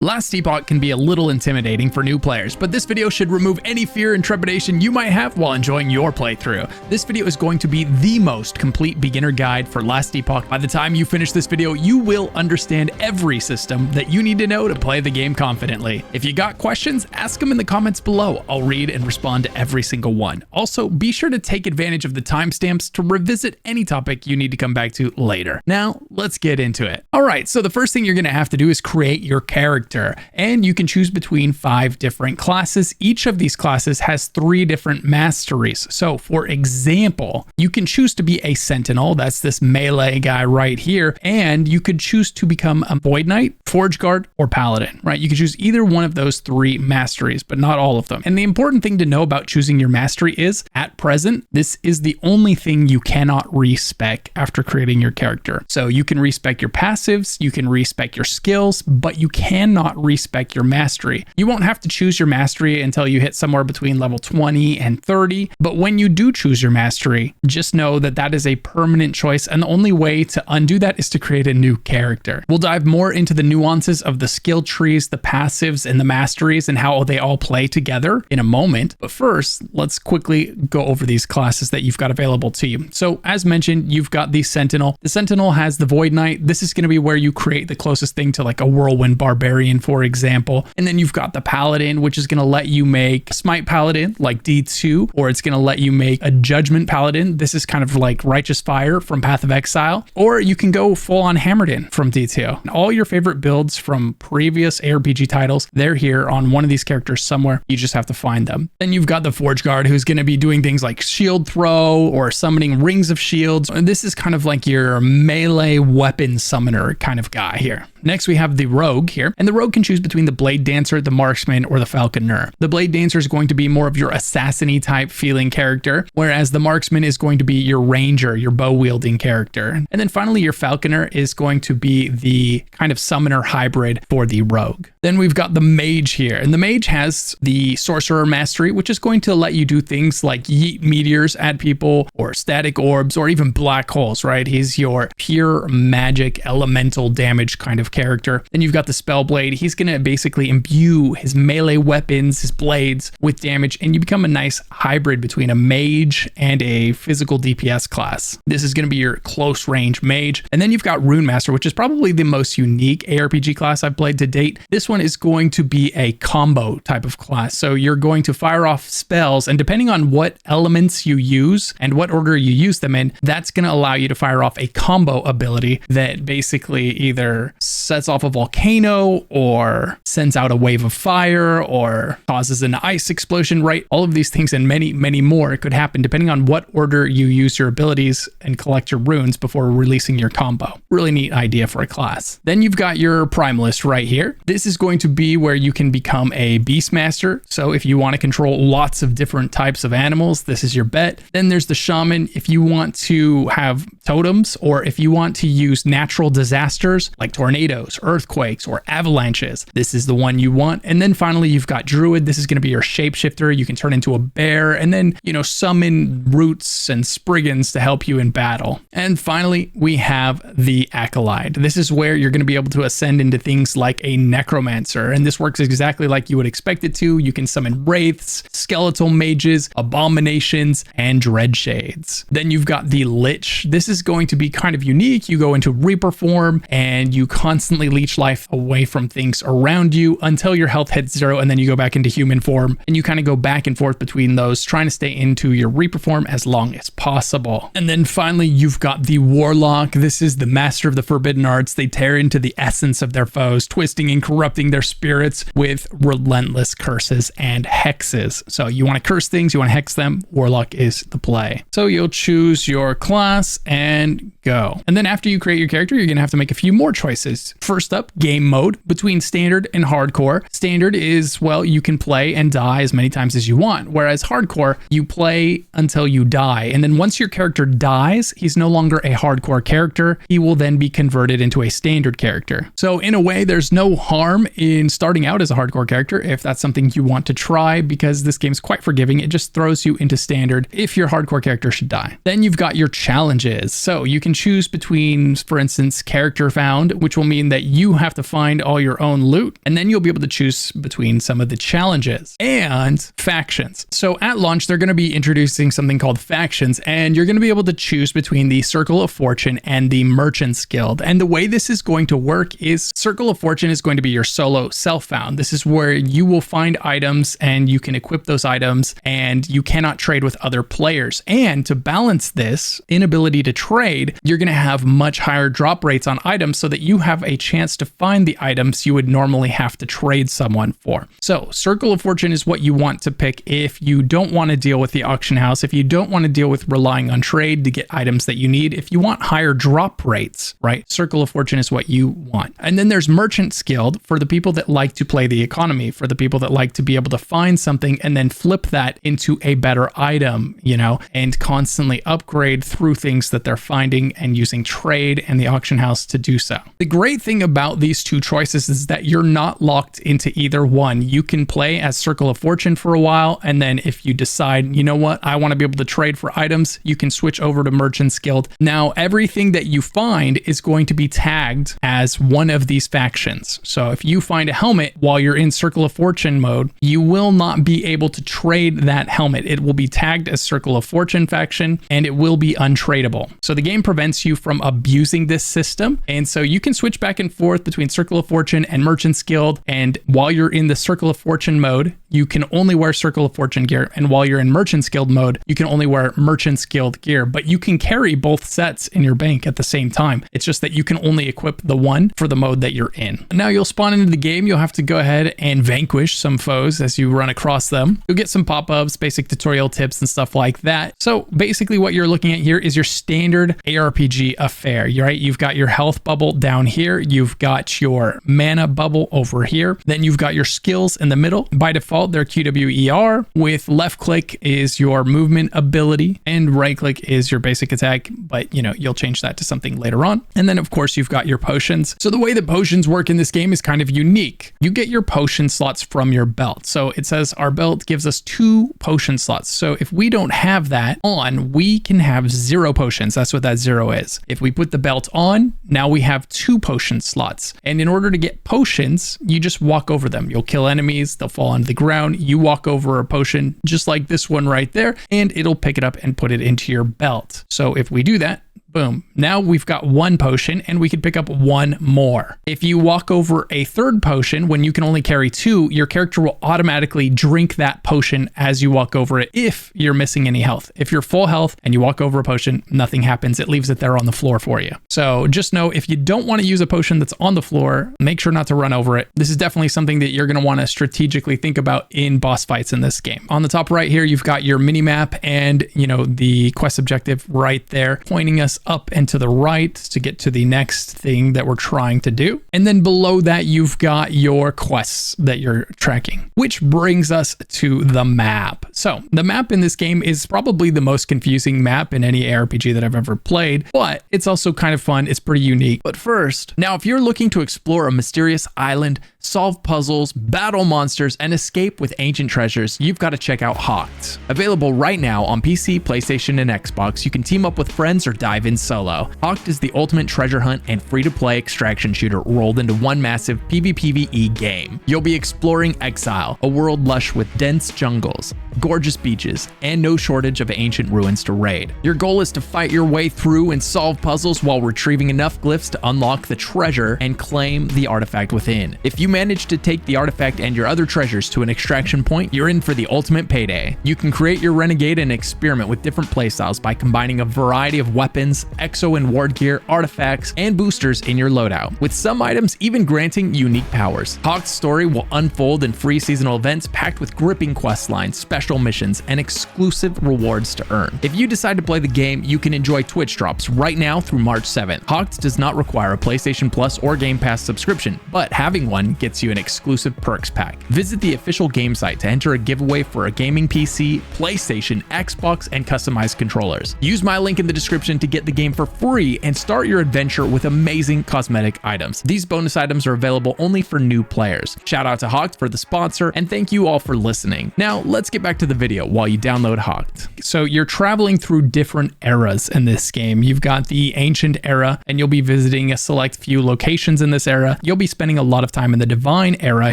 Last Epoch can be a little intimidating for new players, but this video should remove any fear and trepidation you might have while enjoying your playthrough. This video is going to be the most complete beginner guide for Last Epoch. By the time you finish this video, you will understand every system that you need to know to play the game confidently. If you got questions, ask them in the comments below. I'll read and respond to every single one. Also, be sure to take advantage of the timestamps to revisit any topic you need to come back to later. Now, let's get into it. All right, so the first thing you're going to have to do is create your character. And you can choose between 5 different classes. Each of these classes has 3 different masteries. So for example, you can choose to be a Sentinel, that's this melee guy right here, and you could choose to become a Void Knight, Forge Guard, or Paladin, right? You can choose either one of those 3 masteries, but not all of them. And the important thing to know about choosing your mastery is, at present, this is the only thing you cannot respec after creating your character. So you can respec your passives, you can respec your skills, but you cannot respec your mastery. You won't have to choose your mastery until you hit somewhere between level 20 and 30, but when you do choose your mastery, just know that that is a permanent choice, and the only way to undo that is to create a new character. We'll dive more into the nuances of the skill trees, the passives, and the masteries, and how they all play together in a moment, but first, let's quickly go over these classes that you've got available to you. So as mentioned, you've got the Sentinel. The Sentinel has the Void Knight. This is going to be where you create the closest thing to like a Whirlwind Barbarian, for example. And then you've got the Paladin, which is going to let you make Smite Paladin like D2, or it's going to let you make a Judgment Paladin. This is kind of like Righteous Fire from Path of Exile, or you can go full on Hammered In from D2. And all your favorite builds from previous ARPG titles, they're here on one of these characters somewhere. You just have to find them. Then you've got the Forge Guard, who's going to be doing things like shield throw or summoning rings of shields. And this is kind of like your melee weapon summoner kind of guy here. Next, we have the Rogue here, and the Rogue can choose between the Blade Dancer, the Marksman, or the Falconer. The Blade Dancer is going to be more of your assassin-y type feeling character, whereas the Marksman is going to be your Ranger, your bow-wielding character. And then finally, your Falconer is going to be the kind of summoner hybrid for the Rogue. Then we've got the Mage here, and the Mage has the Sorcerer Mastery, which is going to let you do things like yeet meteors at people, or static orbs, or even black holes, right? He's your pure magic elemental damage kind of character. Then you've got the Spellblade. He's going to basically imbue his melee weapons, his blades, with damage, and you become a nice hybrid between a mage and a physical DPS class. This is going to be your close range mage. And then you've got Rune Master, which is probably the most unique ARPG class I've played to date. This one is going to be a combo type of class. So you're going to fire off spells, and depending on what elements you use and what order you use them in, that's going to allow you to fire off a combo ability that basically either sets off a volcano or sends out a wave of fire or causes an ice explosion, right? All of these things and many, many more could happen depending on what order you use your abilities and collect your runes before releasing your combo. Really neat idea for a class. Then you've got your Primalist right here. This is going to be where you can become a Beastmaster. So if you want to control lots of different types of animals, this is your bet. Then there's the Shaman. If you want to have totems, or if you want to use natural disasters like tornadoes, earthquakes, or avalanches, this is the one you want. And then finally, you've got Druid. This is going to be your shapeshifter. You can turn into a bear and then, summon roots and spriggans to help you in battle. And finally, we have the Acolyte. This is where you're going to be able to ascend into things like a Necromancer. And this works exactly like you would expect it to. You can summon wraiths, skeletal mages, abominations, and dreadshades. Then you've got the Lich. This is going to be kind of unique. You go into Reaper form and you constantly leech life away from things around you until your health hits 0, and then you go back into human form, and you kind of go back and forth between those, trying to stay into your Reaper form as long as possible. And then finally, you've got the Warlock. This is the master of the forbidden arts. They tear into the essence of their foes, twisting and corrupting their spirits with relentless curses and hexes. So you want to curse things, you want to hex them, Warlock is the play. So you'll choose your class and go. And then after you create your character, you're going to have to make a few more choices. First up, game mode. Between standard and hardcore. Standard is, well, you can play and die as many times as you want, whereas hardcore, you play until you die. And then once your character dies, he's no longer a hardcore character. He will then be converted into a standard character. So in a way, there's no harm in starting out as a hardcore character if that's something you want to try, because this game's quite forgiving. It just throws you into standard if your hardcore character should die. Then you've got your challenges. So you can choose between, for instance, character found, which will mean that you have to find all your own loot, and then you'll be able to choose between some of the challenges and factions. So at launch, they're going to be introducing something called factions, and you're going to be able to choose between the Circle of Fortune and the Merchant's Guild. And the way this is going to work is Circle of Fortune is going to be your solo self-found. This is where you will find items and you can equip those items, and you cannot trade with other players. And to balance this inability to trade, you're going to have much higher drop rates on items so that you have a chance to find the items you would normally have to trade someone for. So Circle of Fortune is what you want to pick if you don't want to deal with the auction house, if you don't want to deal with relying on trade to get items that you need, if you want higher drop rates, right? Circle of Fortune is what you want. And then there's Merchant's Guild for the people that like to play the economy, for the people that like to be able to find something and then flip that into a better item, you know, and constantly upgrade through things that they're finding and using trade and the auction house to do so. The great thing about these two choices is that you're not locked into either one. You can play as Circle of Fortune for a while, and then if you decide, you know what, I want to be able to trade for items, you can switch over to Merchant's Guild. Now, everything that you find is going to be tagged as one of these factions. So if you find a helmet while you're in Circle of Fortune mode, you will not be able to trade that helmet. It will be tagged as Circle of Fortune faction, and it will be untradeable. So the game prevents you from abusing this system, and so you can switch back and forth between Circle of Fortune and Merchant's Guild, and while you're in the Circle of Fortune mode, you can only wear Circle of Fortune gear, and while you're in Merchant's Guild mode, you can only wear Merchant's Guild gear, but you can carry both sets in your bank at the same time. It's just that you can only equip the one for the mode that you're in. Now you'll spawn into the game, you'll have to go ahead and vanquish some foes as you run across them. You'll get some pop-ups, basic tutorial tips and stuff like that. So basically what you're looking at here is your standard ARPG affair, right? You've got your health bubble down here, you've got your mana bubble over here, then you've got your skills in the middle. By default, they're QWER, with left click is your movement ability and right click is your basic attack, but you know, you'll change that to something later on. And then of course you've got your potions. So the way that potions work in this game is kind of unique. You get your potion slots from your belt. So it says our belt gives us 2 potion slots. So if we don't have that on, we can have 0 potions. That's what that 0 is. If we put the belt on, now we have 2 potion slots. And in order to get potions, you just walk over them. You'll kill enemies, they'll fall onto the ground. You walk over a potion just like this one right there, and it'll pick it up and put it into your belt. So if we do that, boom. Now we've got 1 potion and we can pick up 1 more. If you walk over a 3rd potion when you can only carry 2, your character will automatically drink that potion as you walk over it if you're missing any health. If you're full health and you walk over a potion, nothing happens. It leaves it there on the floor for you. So just know if you don't want to use a potion that's on the floor, make sure not to run over it. This is definitely something that you're going to want to strategically think about in boss fights in this game. On the top right here, you've got your mini map and, you know, the quest objective right there, pointing us up and to the right to get to the next thing that we're trying to do. And then below that, you've got your quests that you're tracking, which brings us to the map. So the map in this game is probably the most confusing map in any ARPG that I've ever played, but it's also kind of fun. It's pretty unique. But first, now if you're looking to explore a mysterious island, solve puzzles, battle monsters, and escape with ancient treasures, you've got to check out Hawked. Available right now on PC, PlayStation, and Xbox, you can team up with friends or dive in solo. Hawked is the ultimate treasure hunt and free-to-play extraction shooter rolled into one massive PvPvE game. You'll be exploring Exile, a world lush with dense jungles, gorgeous beaches, and no shortage of ancient ruins to raid. Your goal is to fight your way through and solve puzzles while retrieving enough glyphs to unlock the treasure and claim the artifact within. If you manage to take the artifact and your other treasures to an extraction point, you're in for the ultimate payday. You can create your renegade and experiment with different playstyles by combining a variety of weapons, exo and ward gear, artifacts, and boosters in your loadout, with some items even granting unique powers. Hawk's story will unfold in free seasonal events packed with gripping quest lines, special missions, and exclusive rewards to earn. If you decide to play the game, you can enjoy Twitch drops right now through March 7th. Hawked does not require a PlayStation Plus or Game Pass subscription, but having one gets you an exclusive perks pack. Visit the official game site to enter a giveaway for a gaming PC, PlayStation, Xbox, and customized controllers. Use my link in the description to get the game for free and start your adventure with amazing cosmetic items. These bonus items are available only for new players. Shout out to Hogged for the sponsor, and thank you all for listening. Now let's get back to the video while you download Hogged. So you're traveling through different eras in this game. You've got the ancient era, and you'll be visiting a select few locations in this era. You'll be spending a lot of time in the divine era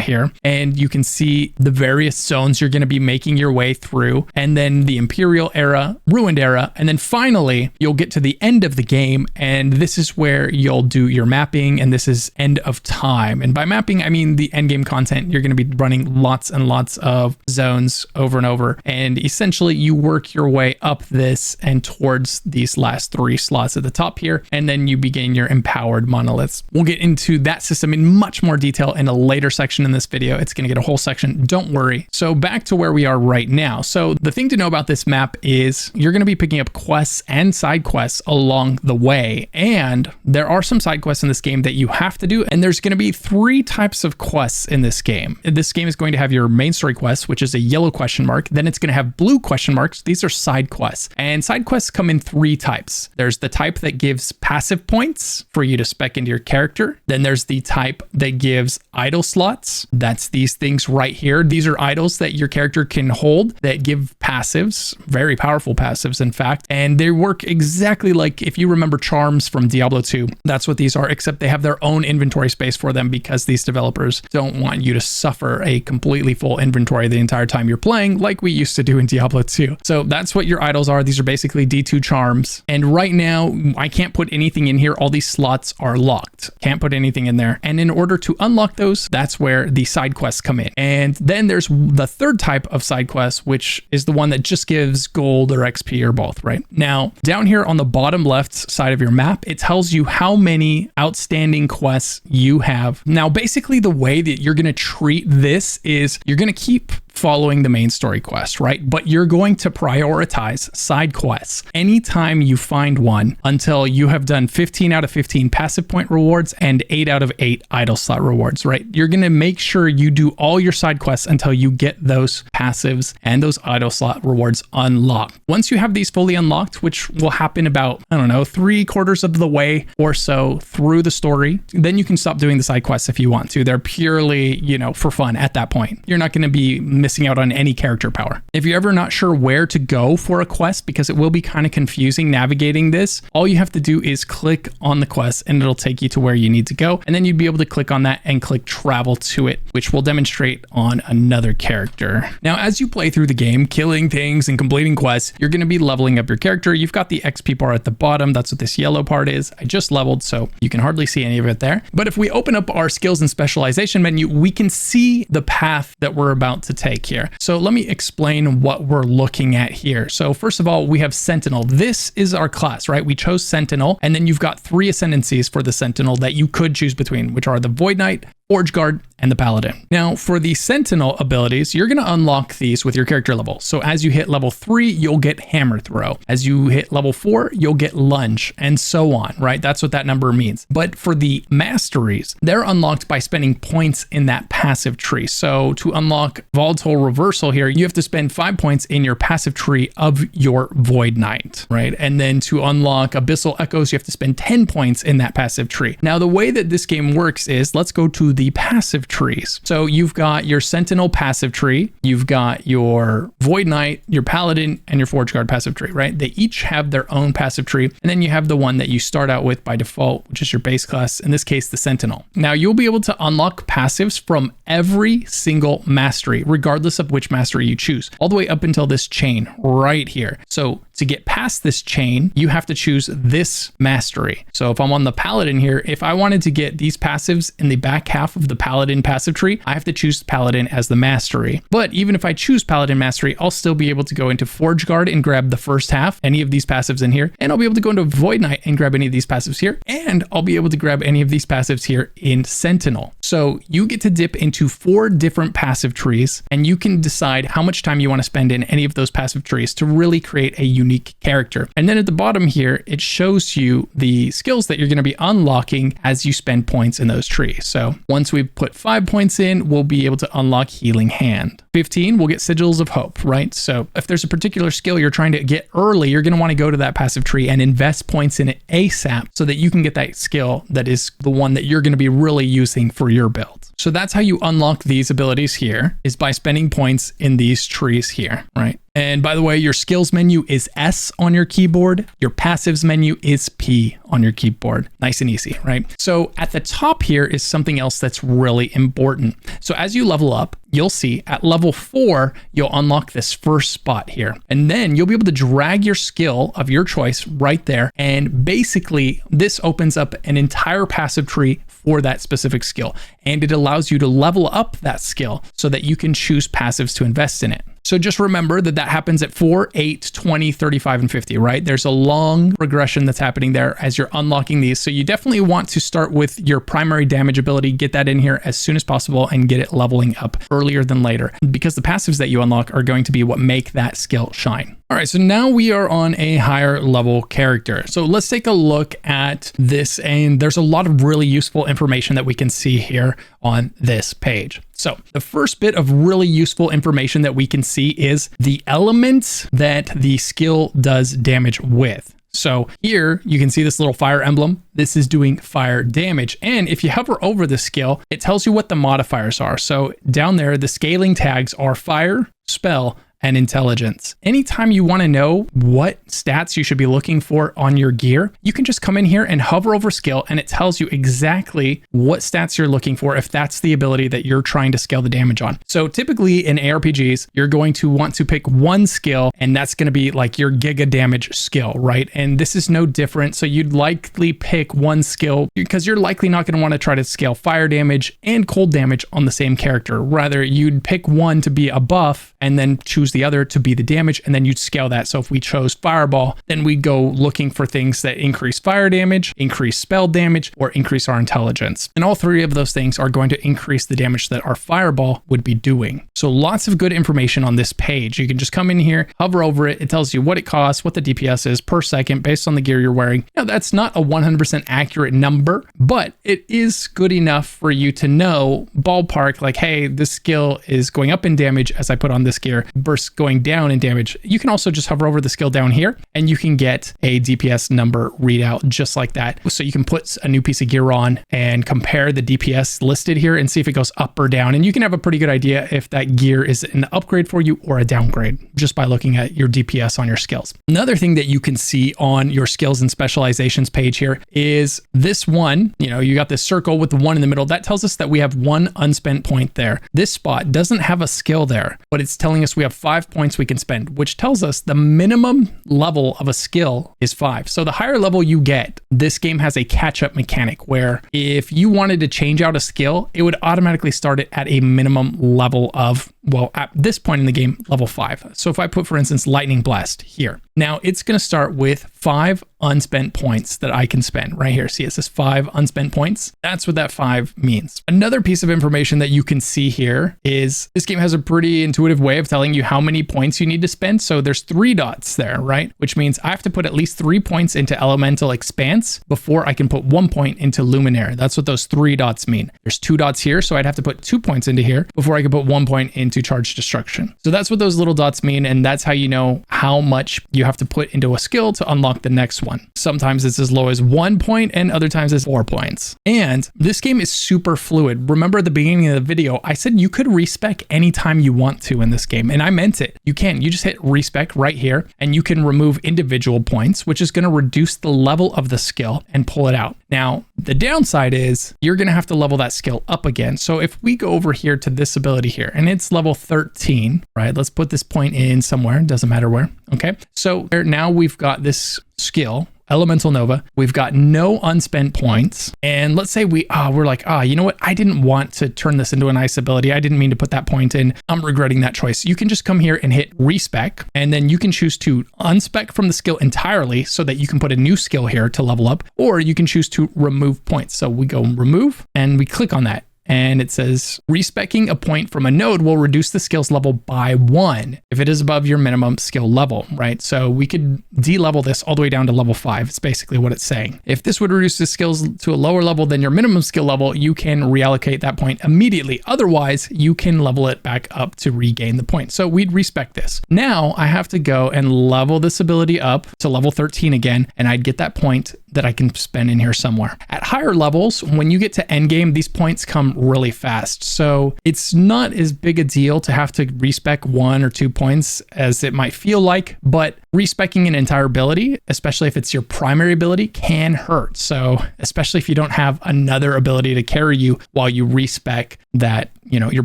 here, and you can see the various zones you're going to be making your way through, and then the imperial era, ruined era, and then finally you'll get to the end of the game, and this is where you'll do your mapping, and this is end of time. And by mapping, I mean the end game content. You're going to be running lots and lots of zones over and over, and essentially you work your way up this and towards these last 3 slots at the top here, and then you begin your empowered monoliths. We'll get into that system in much more detail in a later section in this video. It's going to get a whole section, don't worry. So back to where we are right now. So the thing to know about this map is you're going to be picking up quests and side quests along the way, and there are some side quests in this game that you have to do, and there's going to be 3 types of quests in this game. This game is going to have your main story quest, which is a yellow question mark, then it's going to have blue question marks. These are side quests, and side quests come in 3 types. There's the type that gives passive points for you to spec into your character. Then there's the type that gives idle slots. That's these things right here. These are idols that your character can hold that give passives, very powerful passives in fact, and they work exactly like if you remember charms from Diablo 2. That's what these are, except they have their own inventory space for them because these developers don't want you to suffer a completely full inventory the entire time you're playing like we used to do in Diablo 2. So that's what your idols are. These are basically D2 charms, and right now I can't put anything in here. All these slots are locked. Can't put anything in there, and in order to unlock those, that's where the side quests come in. And then there's the third type of side quest, which is the one that just gives gold or XP or both, right? Now, down here on the bottom left side of your map, it tells you how many outstanding quests you have. Now, basically the way that you're going to treat this is you're going to keep following the main story quest, right? But you're going to prioritize side quests anytime you find one until you have done 15 out of 15 passive point rewards and 8 out of 8 idle slot rewards, right? You're going to make sure you do all your side quests until you get those passives and those idle slot rewards unlocked. Once you have these fully unlocked, which will happen about, I don't know, 3/4 of the way or so through the story, then you can stop doing the side quests if you want to. They're purely, you know, for fun at that point. You're not going to be missing out on any character power. If you're ever not sure where to go for a quest, because it will be kind of confusing navigating this, all you have to do is click on the quest and it'll take you to where you need to go. And then you'd be able to click on that and click travel to it, which we'll demonstrate on another character. Now, as you play through the game, killing things and completing quests, you're going to be leveling up your character. You've got the XP bar at the bottom. That's what this yellow part is. I just leveled, so you can hardly see any of it there. But if we open up our skills and specialization menu, we can see the path that we're about to take here. So let me explain what we're looking at here. So first of all, we have Sentinel. This is our class, right? We chose Sentinel, and then you've got 3 ascendancies for the Sentinel that you could choose between, which are the Void Knight, Forge Guard, and the Paladin. Now, for the Sentinel abilities, you're going to unlock these with your character level. So as you hit level 3, you'll get Hammer Throw. As you hit level 4, you'll get Lunge, and so on, right? That's what that number means. But for the Masteries, they're unlocked by spending points in that passive tree. So to unlock Volatile Reversal here, you have to spend 5 points in your passive tree of your Void Knight, right? And then to unlock Abyssal Echoes, you have to spend 10 points in that passive tree. Now, the way that this game works is, let's go to the passive trees. So you've got your Sentinel passive tree, you've got your Void Knight, your Paladin, and your Forge Guard passive tree, right? They each have their own passive tree, and then you have the one that you start out with by default, which is your base class, in this case, the Sentinel. Now, you'll be able to unlock passives from every single mastery, regardless of which mastery you choose, all the way up until this chain right here. So to get past this chain, you have to choose this mastery. So if I'm on the Paladin here, if I wanted to get these passives in the back half of the Paladin passive tree, I have to choose Paladin as the mastery. But even if I choose Paladin mastery, I'll still be able to go into Forge Guard and grab the first half, any of these passives in here, and I'll be able to go into Void Knight and grab any of these passives here, and I'll be able to grab any of these passives here in Sentinel. So you get to dip into 4 different passive trees, and you can decide how much time you want to spend in any of those passive trees to really create a unique character. And then at the bottom here, it shows you the skills that you're going to be unlocking as you spend points in those trees. So once we've put 5 points in, we'll be able to unlock Healing Hand. 15, we'll get Sigils of Hope, right? So if there's a particular skill you're trying to get early, you're going to want to go to that passive tree and invest points in it ASAP so that you can get that skill that is the one that you're going to be really using for your build. So that's how you unlock these abilities here, is by spending points in these trees here, right? And by the way, your skills menu is S on your keyboard. Your passives menu is P on your keyboard. Nice and easy, right? So at the top here is something else that's really important. So as you level up, you'll see at level 4, you'll unlock this first spot here. And then you'll be able to drag your skill of your choice right there. And basically this opens up an entire passive tree for that specific skill. And it allows you to level up that skill so that you can choose passives to invest in it. So just remember that that happens at 4, 8, 20, 35, and 50, right? There's a long progression that's happening there as you're unlocking these. So you definitely want to start with your primary damage ability, get that in here as soon as possible and get it leveling up earlier than later, because the passives that you unlock are going to be what make that skill shine. All right, so now we are on a higher level character. So let's take a look at this, and there's a lot of really useful information that we can see here on this page. So the first bit of really useful information that we can see is the elements that the skill does damage with. So here you can see this little fire emblem. This is doing fire damage. And if you hover over the skill, it tells you what the modifiers are. So down there, the scaling tags are fire, spell, and intelligence. Anytime you want to know what stats you should be looking for on your gear, you can just come in here and hover over skill, and it tells you exactly what stats you're looking for if that's the ability that you're trying to scale the damage on. So typically in ARPGs, you're going to want to pick one skill, and that's going to be like your giga damage skill, right? And this is no different. So you'd likely pick one skill because you're likely not going to want to try to scale fire damage and cold damage on the same character. Rather, you'd pick one to be a buff and then choose the other to be the damage, and then you'd scale that. So if we chose fireball, then we go looking for things that increase fire damage, increase spell damage, or increase our intelligence. And all three of those things are going to increase the damage that our fireball would be doing. So lots of good information on this page. You can just come in here, hover over it. It tells you what it costs, what the DPS is per second based on the gear you're wearing. Now that's not a 100% accurate number, but it is good enough for you to know ballpark, like, hey, this skill is going up in damage as I put on this gear versus going down in damage. You can also just hover over the skill down here and you can get a DPS number readout just like that. So you can put a new piece of gear on and compare the DPS listed here and see if it goes up or down. And you can have a pretty good idea if that gear is an upgrade for you or a downgrade just by looking at your DPS on your skills. Another thing that you can see on your skills and specializations page here is this one. You know, you got this circle with the 1 in the middle. That tells us that we have 1 unspent point there. This spot doesn't have a skill there, but it's telling us we have 5 points we can spend, which tells us the minimum level of a skill is 5. So the higher level you get, this game has a catch-up mechanic where if you wanted to change out a skill, it would automatically start it at a minimum level of, well, at this point in the game, level 5. So if I put, for instance, Lightning Blast here, now it's going to start with 5 unspent points that I can spend right here. See, it says 5 unspent points. That's what that 5 means. Another piece of information that you can see here is this game has a pretty intuitive way of telling you how many points you need to spend. So there's 3 dots there, right? Which means I have to put at least 3 points into Elemental Expanse before I can put 1 point into Luminaire. That's what those 3 dots mean. There's 2 dots here, so I'd have to put 2 points into here before I could put 1 point into Charge Destruction. So that's what those little dots mean, and that's how you know how much you have to put into a skill to unlock the next one. Sometimes it's as low as 1 point and other times it's 4 points. And this game is super fluid. Remember at the beginning of the video, I said you could respec anytime you want to in this game, and I meant it. You can. You just hit respec right here and you can remove individual points, which is going to reduce the level of the skill and pull it out. Now, the downside is you're going to have to level that skill up again. So if we go over here to this ability here and it's level 13, right? Let's put this point in somewhere. Doesn't matter where. Okay. So now we've got this skill, Elemental Nova. We've got no unspent points. And let's say we're like, you know what? I didn't want to turn this into an ice ability. I didn't mean to put that point in. I'm regretting that choice. You can just come here and hit respec, and then you can choose to unspec from the skill entirely so that you can put a new skill here to level up, or you can choose to remove points. So we go remove and we click on that. and it says respeccing a point from a node will reduce the skills level by 1 if it is above your minimum skill level, right? So we could de-level this all the way down to level 5. It's basically what it's saying. If this would reduce the skills to a lower level than your minimum skill level, you can reallocate that point immediately. Otherwise, you can level it back up to regain the point. So we'd respec this. Now I have to go and level this ability up to level 13 again, and I'd get that point that I can spend in here somewhere. At higher levels, when you get to endgame, these points come really fast. So it's not as big a deal to have to respec 1 or 2 points as it might feel like, but respecking an entire ability, especially if it's your primary ability, can hurt. So especially if you don't have another ability to carry you while you respec that, your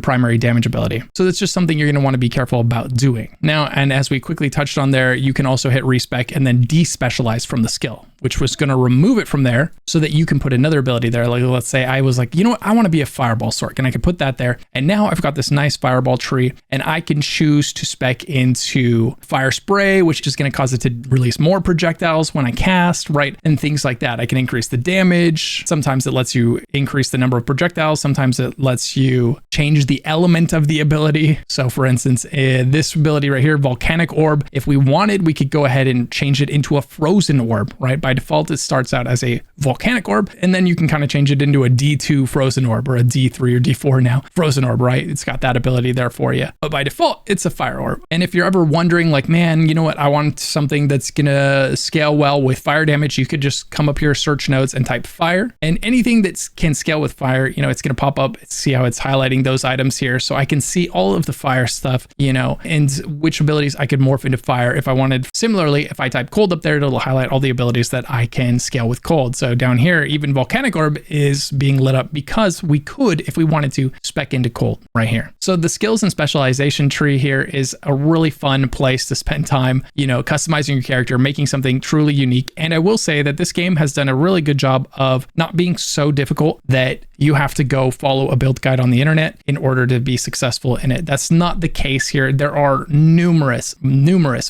primary damage ability. So that's just something you're going to want to be careful about doing. Now, and as we quickly touched on there, you can also hit respec and then despecialize from the skill, which was going to remove it from there so that you can put another ability there. Like, let's say I was like, I want to be a fireball sork, and I could put that there. And now I've got this nice fireball tree, and I can choose to spec into fire spray, which is going to cause it to release more projectiles when I cast, right? And things like that. I can increase the damage. Sometimes it lets you increase the number of projectiles. Sometimes it lets you change the element of the ability. So for instance, this ability right here, volcanic orb, if we wanted, we could go ahead and change it into a frozen orb, right? By default, it starts out as a volcanic orb, and then you can kind of change it into a D2 frozen orb, or a D3 or D4 now frozen orb, right? It's got that ability there for you. But by default, it's a fire orb. And if you're ever wondering like, man, you know what? I want something that's gonna scale well with fire damage, you could just come up here, search nodes, and type fire. And anything that can scale with fire, it's gonna pop up. See how it's highlighting those items here. So I can see all of the fire stuff, and which abilities I could morph into fire if I wanted. Similarly, if I type cold up there, it'll highlight all the abilities that I can scale with cold. So down here, even volcanic orb is being lit up because we could, if we wanted to, spec into cold right here. So the skills and specialization tree here is a really fun place to spend time, customizing your character, making something truly unique. And I will say that this game has done a really good job of not being so difficult that you have to go follow a build guide on the internet in order to be successful in it. That's not the case here. There are numerous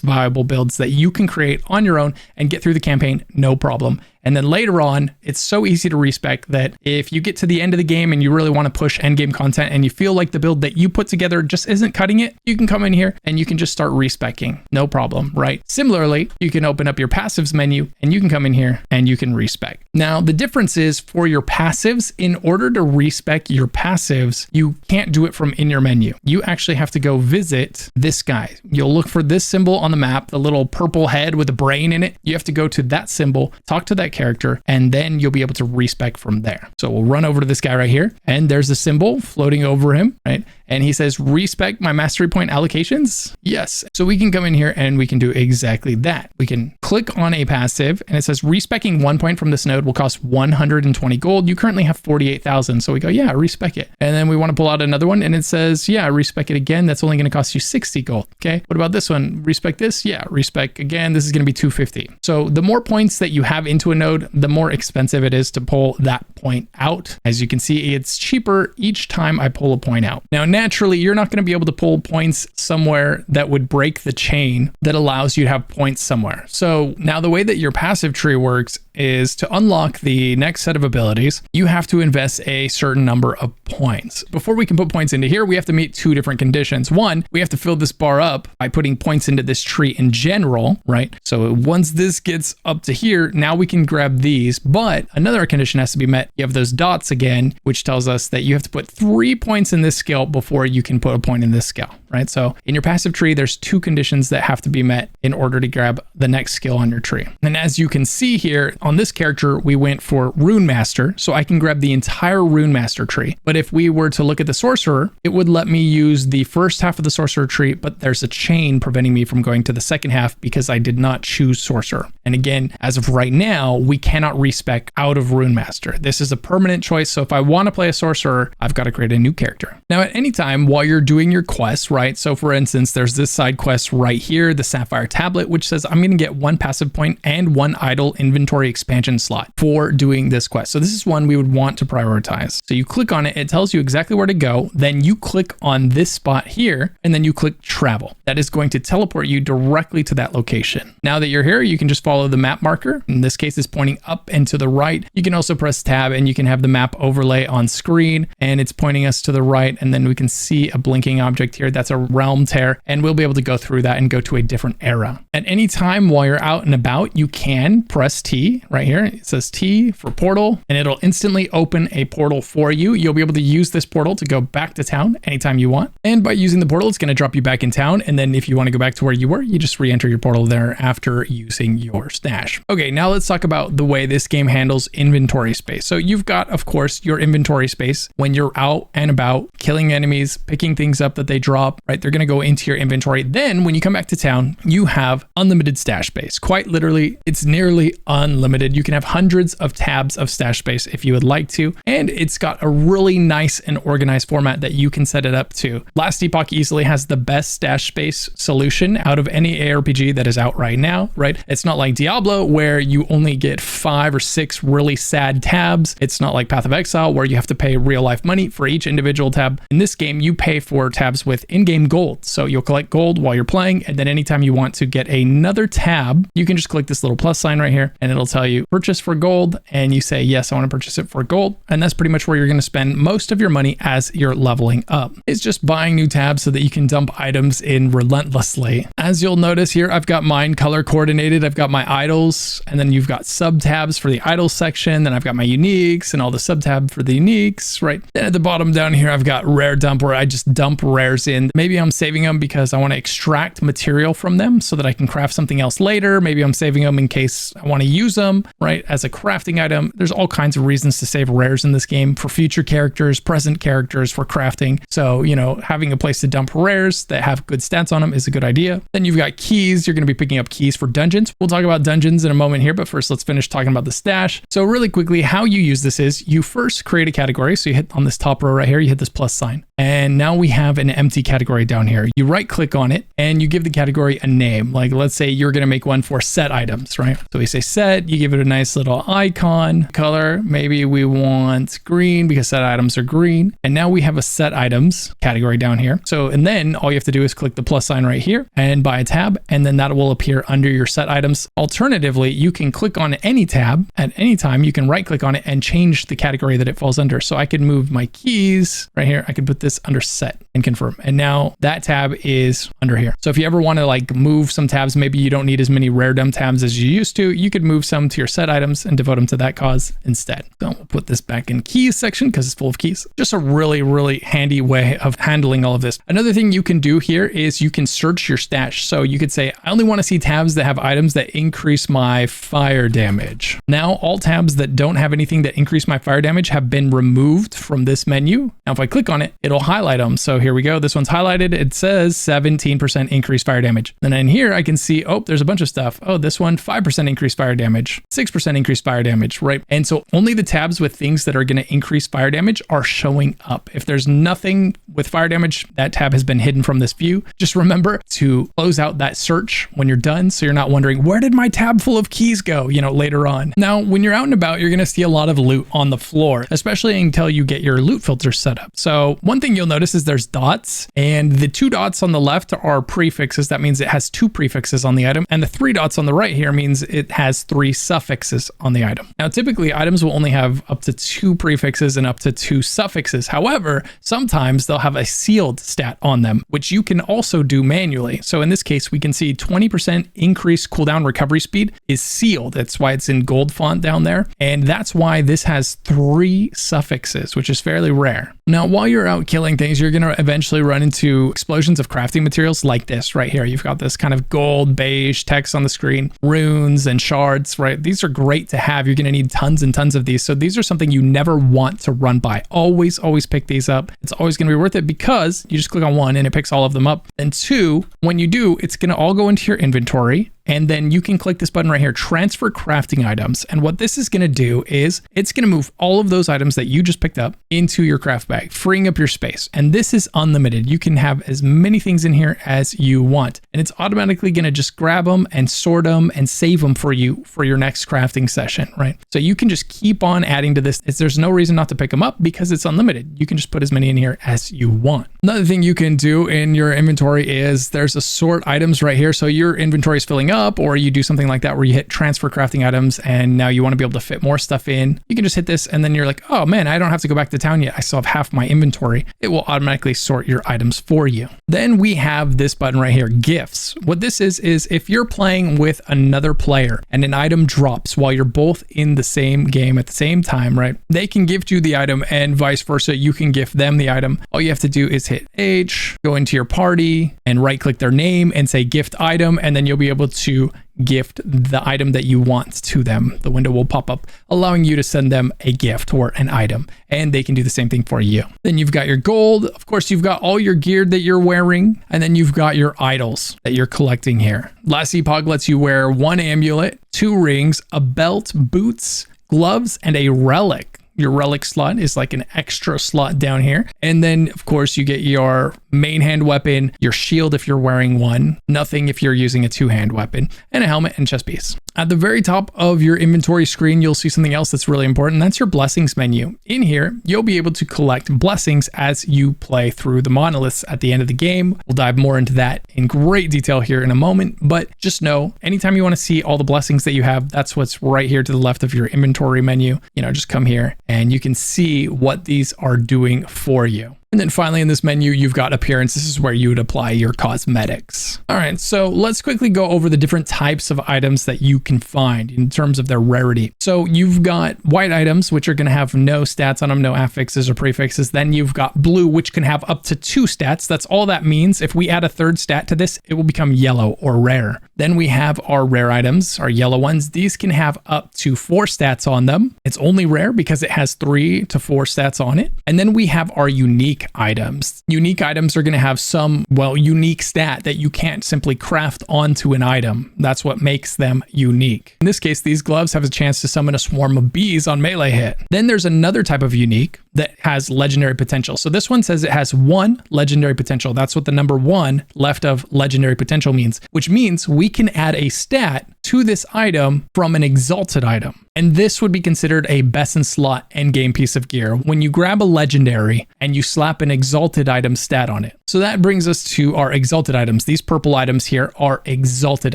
viable builds that you can create on your own and get through the campaign, no problem. And then later on, it's so easy to respec that if you get to the end of the game and you really want to push endgame content and you feel like the build that you put together just isn't cutting it, you can come in here and you can just start respecing, no problem, right? Similarly, you can open up your passives menu and you can come in here and you can respec. Now, the difference is for your passives, in order to respec your passives, you can't do it from in your menu. You actually have to go visit this guy. You'll look for this symbol on the map, the little purple head with a brain in it. You have to go to that symbol, talk to that character, and then you'll be able to respec from there. So we'll run over to this guy right here, and there's a symbol floating over him, right? And he says, respec my mastery point allocations. Yes. So we can come in here and we can do exactly that. We can click on a passive and it says respecing 1 point from this node will cost 120 gold. You currently have 48,000. So we go, yeah, respec it. And then we want to pull out another one and it says, yeah, respec it again. That's only going to cost you 60 gold. Okay. What about this one? Respec this? Yeah, respec again. This is going to be 250. So the more points that you have into a node, the more expensive it is to pull that point out. As you can see, it's cheaper each time I pull a point out. Now, naturally, you're not going to be able to pull points somewhere that would break the chain that allows you to have points somewhere. So now the way that your passive tree works is to unlock the next set of abilities, you have to invest a certain number of points. Before we can put points into here, we have to meet two different conditions. One, we have to fill this bar up by putting points into this tree in general, right? So once this gets up to here, now we can grab these, but another condition has to be met. You have those dots again, which tells us that you have to put 3 points in this skill before you can put a point in this skill, right? So in your passive tree, there's 2 conditions that have to be met in order to grab the next skill on your tree. And as you can see here, on this character, we went for Rune Master, so I can grab the entire Rune Master tree. But if we were to look at the Sorcerer, it would let me use the first half of the Sorcerer tree, but there's a chain preventing me from going to the second half because I did not choose Sorcerer. And again, as of right now, we cannot respec out of Rune Master. This is a permanent choice, so if I want to play a Sorcerer, I've got to create a new character. Now, at any time while you're doing your quests, right? So for instance, there's this side quest right here, the Sapphire Tablet, which says I'm going to get 1 passive point and 1 idle inventory expansion slot for doing this quest. So this is one we would want to prioritize. So you click on it, it tells you exactly where to go. Then you click on this spot here, and then you click travel. That is going to teleport you directly to that location. Now that you're here, you can just follow follow the map marker. In this case, it's pointing up and to the right. You can also press tab and you can have the map overlay on screen, and it's pointing us to the right. And then we can see a blinking object here. That's a realm tear, and we'll be able to go through that and go to a different era. At any time while you're out and about, you can press T right here. It says T for portal, and it'll instantly open a portal for you. You'll be able to use this portal to go back to town anytime you want. And by using the portal, it's going to drop you back in town. And then if you want to go back to where you were, you just re-enter your portal there after using your stash. Okay, now let's talk about the way this game handles inventory space. So you've got, of course, your inventory space when you're out and about, killing enemies, picking things up that they drop, right? They're going to go into your inventory. Then when you come back to town, you have unlimited stash space. Quite literally, it's nearly unlimited. You can have hundreds of tabs of stash space if you would like to. And it's got a really nice and organized format that you can set it up to. Last Epoch easily has the best stash space solution out of any ARPG that is out right now, right? It's not like Diablo where you only get 5 or 6 really sad tabs. It's not like Path of Exile where you have to pay real life money for each individual tab. In this game, you pay for tabs with in-game gold. So you'll collect gold while you're playing, and then anytime you want to get another tab, you can just click this little plus sign right here, and it'll tell you purchase for gold, and you say, yes, I want to purchase it for gold. And that's pretty much where you're going to spend most of your money as you're leveling up. It's just buying new tabs so that you can dump items in relentlessly. As you'll notice here, I've got mine color coordinated. I've got my idols, and then you've got sub tabs for the idols section. Then I've got my uniques and all the sub tab for the uniques, right? Then at the bottom down here, I've got rare dump where I just dump rares in. Maybe I'm saving them because I want to extract material from them so that I can craft something else later. Maybe I'm saving them in case I want to use them, right? As a crafting item. There's all kinds of reasons to save rares in this game for future characters, present characters, for crafting. So, you know, having a place to dump rares that have good stats on them is a good idea. Then you've got keys. You're going to be picking up keys for dungeons. We'll talk about dungeons in a moment here, but first let's finish talking about the stash. So really quickly, how you use this is you first create a category. So you hit on this top row right here, you hit this plus sign. And now we have an empty category down here. You right click on it and you give the category a name. Like let's say you're going to make one for set items, right? So we say set, you give it a nice little icon color. Maybe we want green because set items are green. And now we have a set items category down here. So, and then all you have to do is click the plus sign right here and buy a tab, and then that will appear under your set items. Alternatively, you can click on any tab at any time. You can right click on it and change the category that it falls under. So I could move my keys right here. I could put this under set and confirm. And now that tab is under here. So if you ever want to like move some tabs, maybe you don't need as many rare dump tabs as you used to, you could move some to your set items and devote them to that cause instead. So we'll put this back in keys section because it's full of keys. Just a really, really handy way of handling all of this. Another thing you can do here is you can search your stash. So you could say, I only want to see tabs that have items that increase my fire damage. Now all tabs that don't have anything that increase my fire damage have been removed from this menu. Now if I click on it, it'll highlight them. So here we go. This one's highlighted. It says 17% increased fire damage. Then in here, I can see, oh, there's a bunch of stuff. Oh, this one, 5% increased fire damage, 6% increased fire damage, right? And so only the tabs with things that are going to increase fire damage are showing up. If there's nothing with fire damage, that tab has been hidden from this view. Just remember to close out that search when you're done, so you're not wondering, where did my tab full of keys go, you know, later on. Now, when you're out and about, you're going to see a lot of loot on the floor, especially until you get your loot filters set up. So one thing you'll notice is there's dots, and the 2 dots on the left are prefixes. That means it has 2 prefixes on the item. And the 3 dots on the right here means it has 3 suffixes on the item. Now, typically items will only have up to 2 prefixes and up to 2 suffixes. However, sometimes they'll have a sealed stat on them, which you can also do manually. So in this case, we can see 20% increased cooldown recovery speed is sealed. That's why it's in gold font down there. And that's why this has 3 suffixes, which is fairly rare. Now, while you're out killing things, you're going to eventually run into explosions of crafting materials like this right here. You've got this kind of gold beige text on the screen, runes and shards, right? These are great to have. You're going to need tons and tons of these. So these are something you never want to run by. Always pick these up. It's always going to be worth it because you just click on 1 and it picks all of them up. And 2, when you do, it's going to all go into your inventory. And then you can click this button right here, transfer crafting items. And what this is going to do is it's going to move all of those items that you just picked up into your craft bag, freeing up your space. And this is unlimited. You can have as many things in here as you want. And it's automatically going to just grab them and sort them and save them for you for your next crafting session, right? So you can just keep on adding to this. There's no reason not to pick them up because it's unlimited. You can just put as many in here as you want. Another thing you can do in your inventory is there's a sort items right here. So your inventory is filling up, or you do something like that where you hit transfer crafting items and now you want to be able to fit more stuff in, you can just hit this and then you're like, oh man, I don't have to go back to town yet. I still have half my inventory. It will automatically sort your items for you. Then we have this button right here, gifts. What this is if you're playing with another player and an item drops while you're both in the same game at the same time, right? They can gift you the item and vice versa. You can gift them the item. All you have to do is hit H, go into your party and right click their name and say gift item, and then you'll be able to gift the item that you want to them. The window will pop up allowing you to send them a gift or an item, and they can do the same thing for you. Then you've got your gold. Of course, you've got all your gear that you're wearing, and then you've got your idols that you're collecting here. Last Epoch lets you wear 1 amulet, 2 rings, a belt, boots, gloves, and a relic. Your relic slot is like an extra slot down here. And then of course you get your main hand weapon, your shield if you're wearing one, nothing if you're using a 2-hand weapon, and a helmet and chest piece. At the very top of your inventory screen, you'll see something else that's really important. That's your blessings menu. In here, you'll be able to collect blessings as you play through the monoliths at the end of the game. We'll dive more into that in great detail here in a moment, but just know anytime you want to see all the blessings that you have, that's what's right here to the left of your inventory menu. You know, just come here and you can see what these are doing for you. And then finally in this menu, you've got appearance. This is where you would apply your cosmetics. All right, so let's quickly go over the different types of items that you can find in terms of their rarity. So you've got white items, which are going to have no stats on them, no affixes or prefixes. Then you've got blue, which can have up to 2 stats. That's all that means. If we add a 3rd stat to this, it will become yellow or rare. Then we have our rare items, our yellow ones. These can have up to 4 stats on them. It's only rare because it has 3 to 4 stats on it. And then we have our unique items. Unique items are going to have some, well, unique stat that you can't simply craft onto an item. That's what makes them unique. In this case, these gloves have a chance to summon a swarm of bees on melee hit. Then there's another type of unique that has legendary potential. So this one says it has 1 legendary potential. That's what the number 1 left of legendary potential means, which means we can add a stat to this item from an exalted item. And this would be considered a best in slot endgame piece of gear when you grab a legendary and you slap an exalted item stat on it. So that brings us to our exalted items. These purple items here are exalted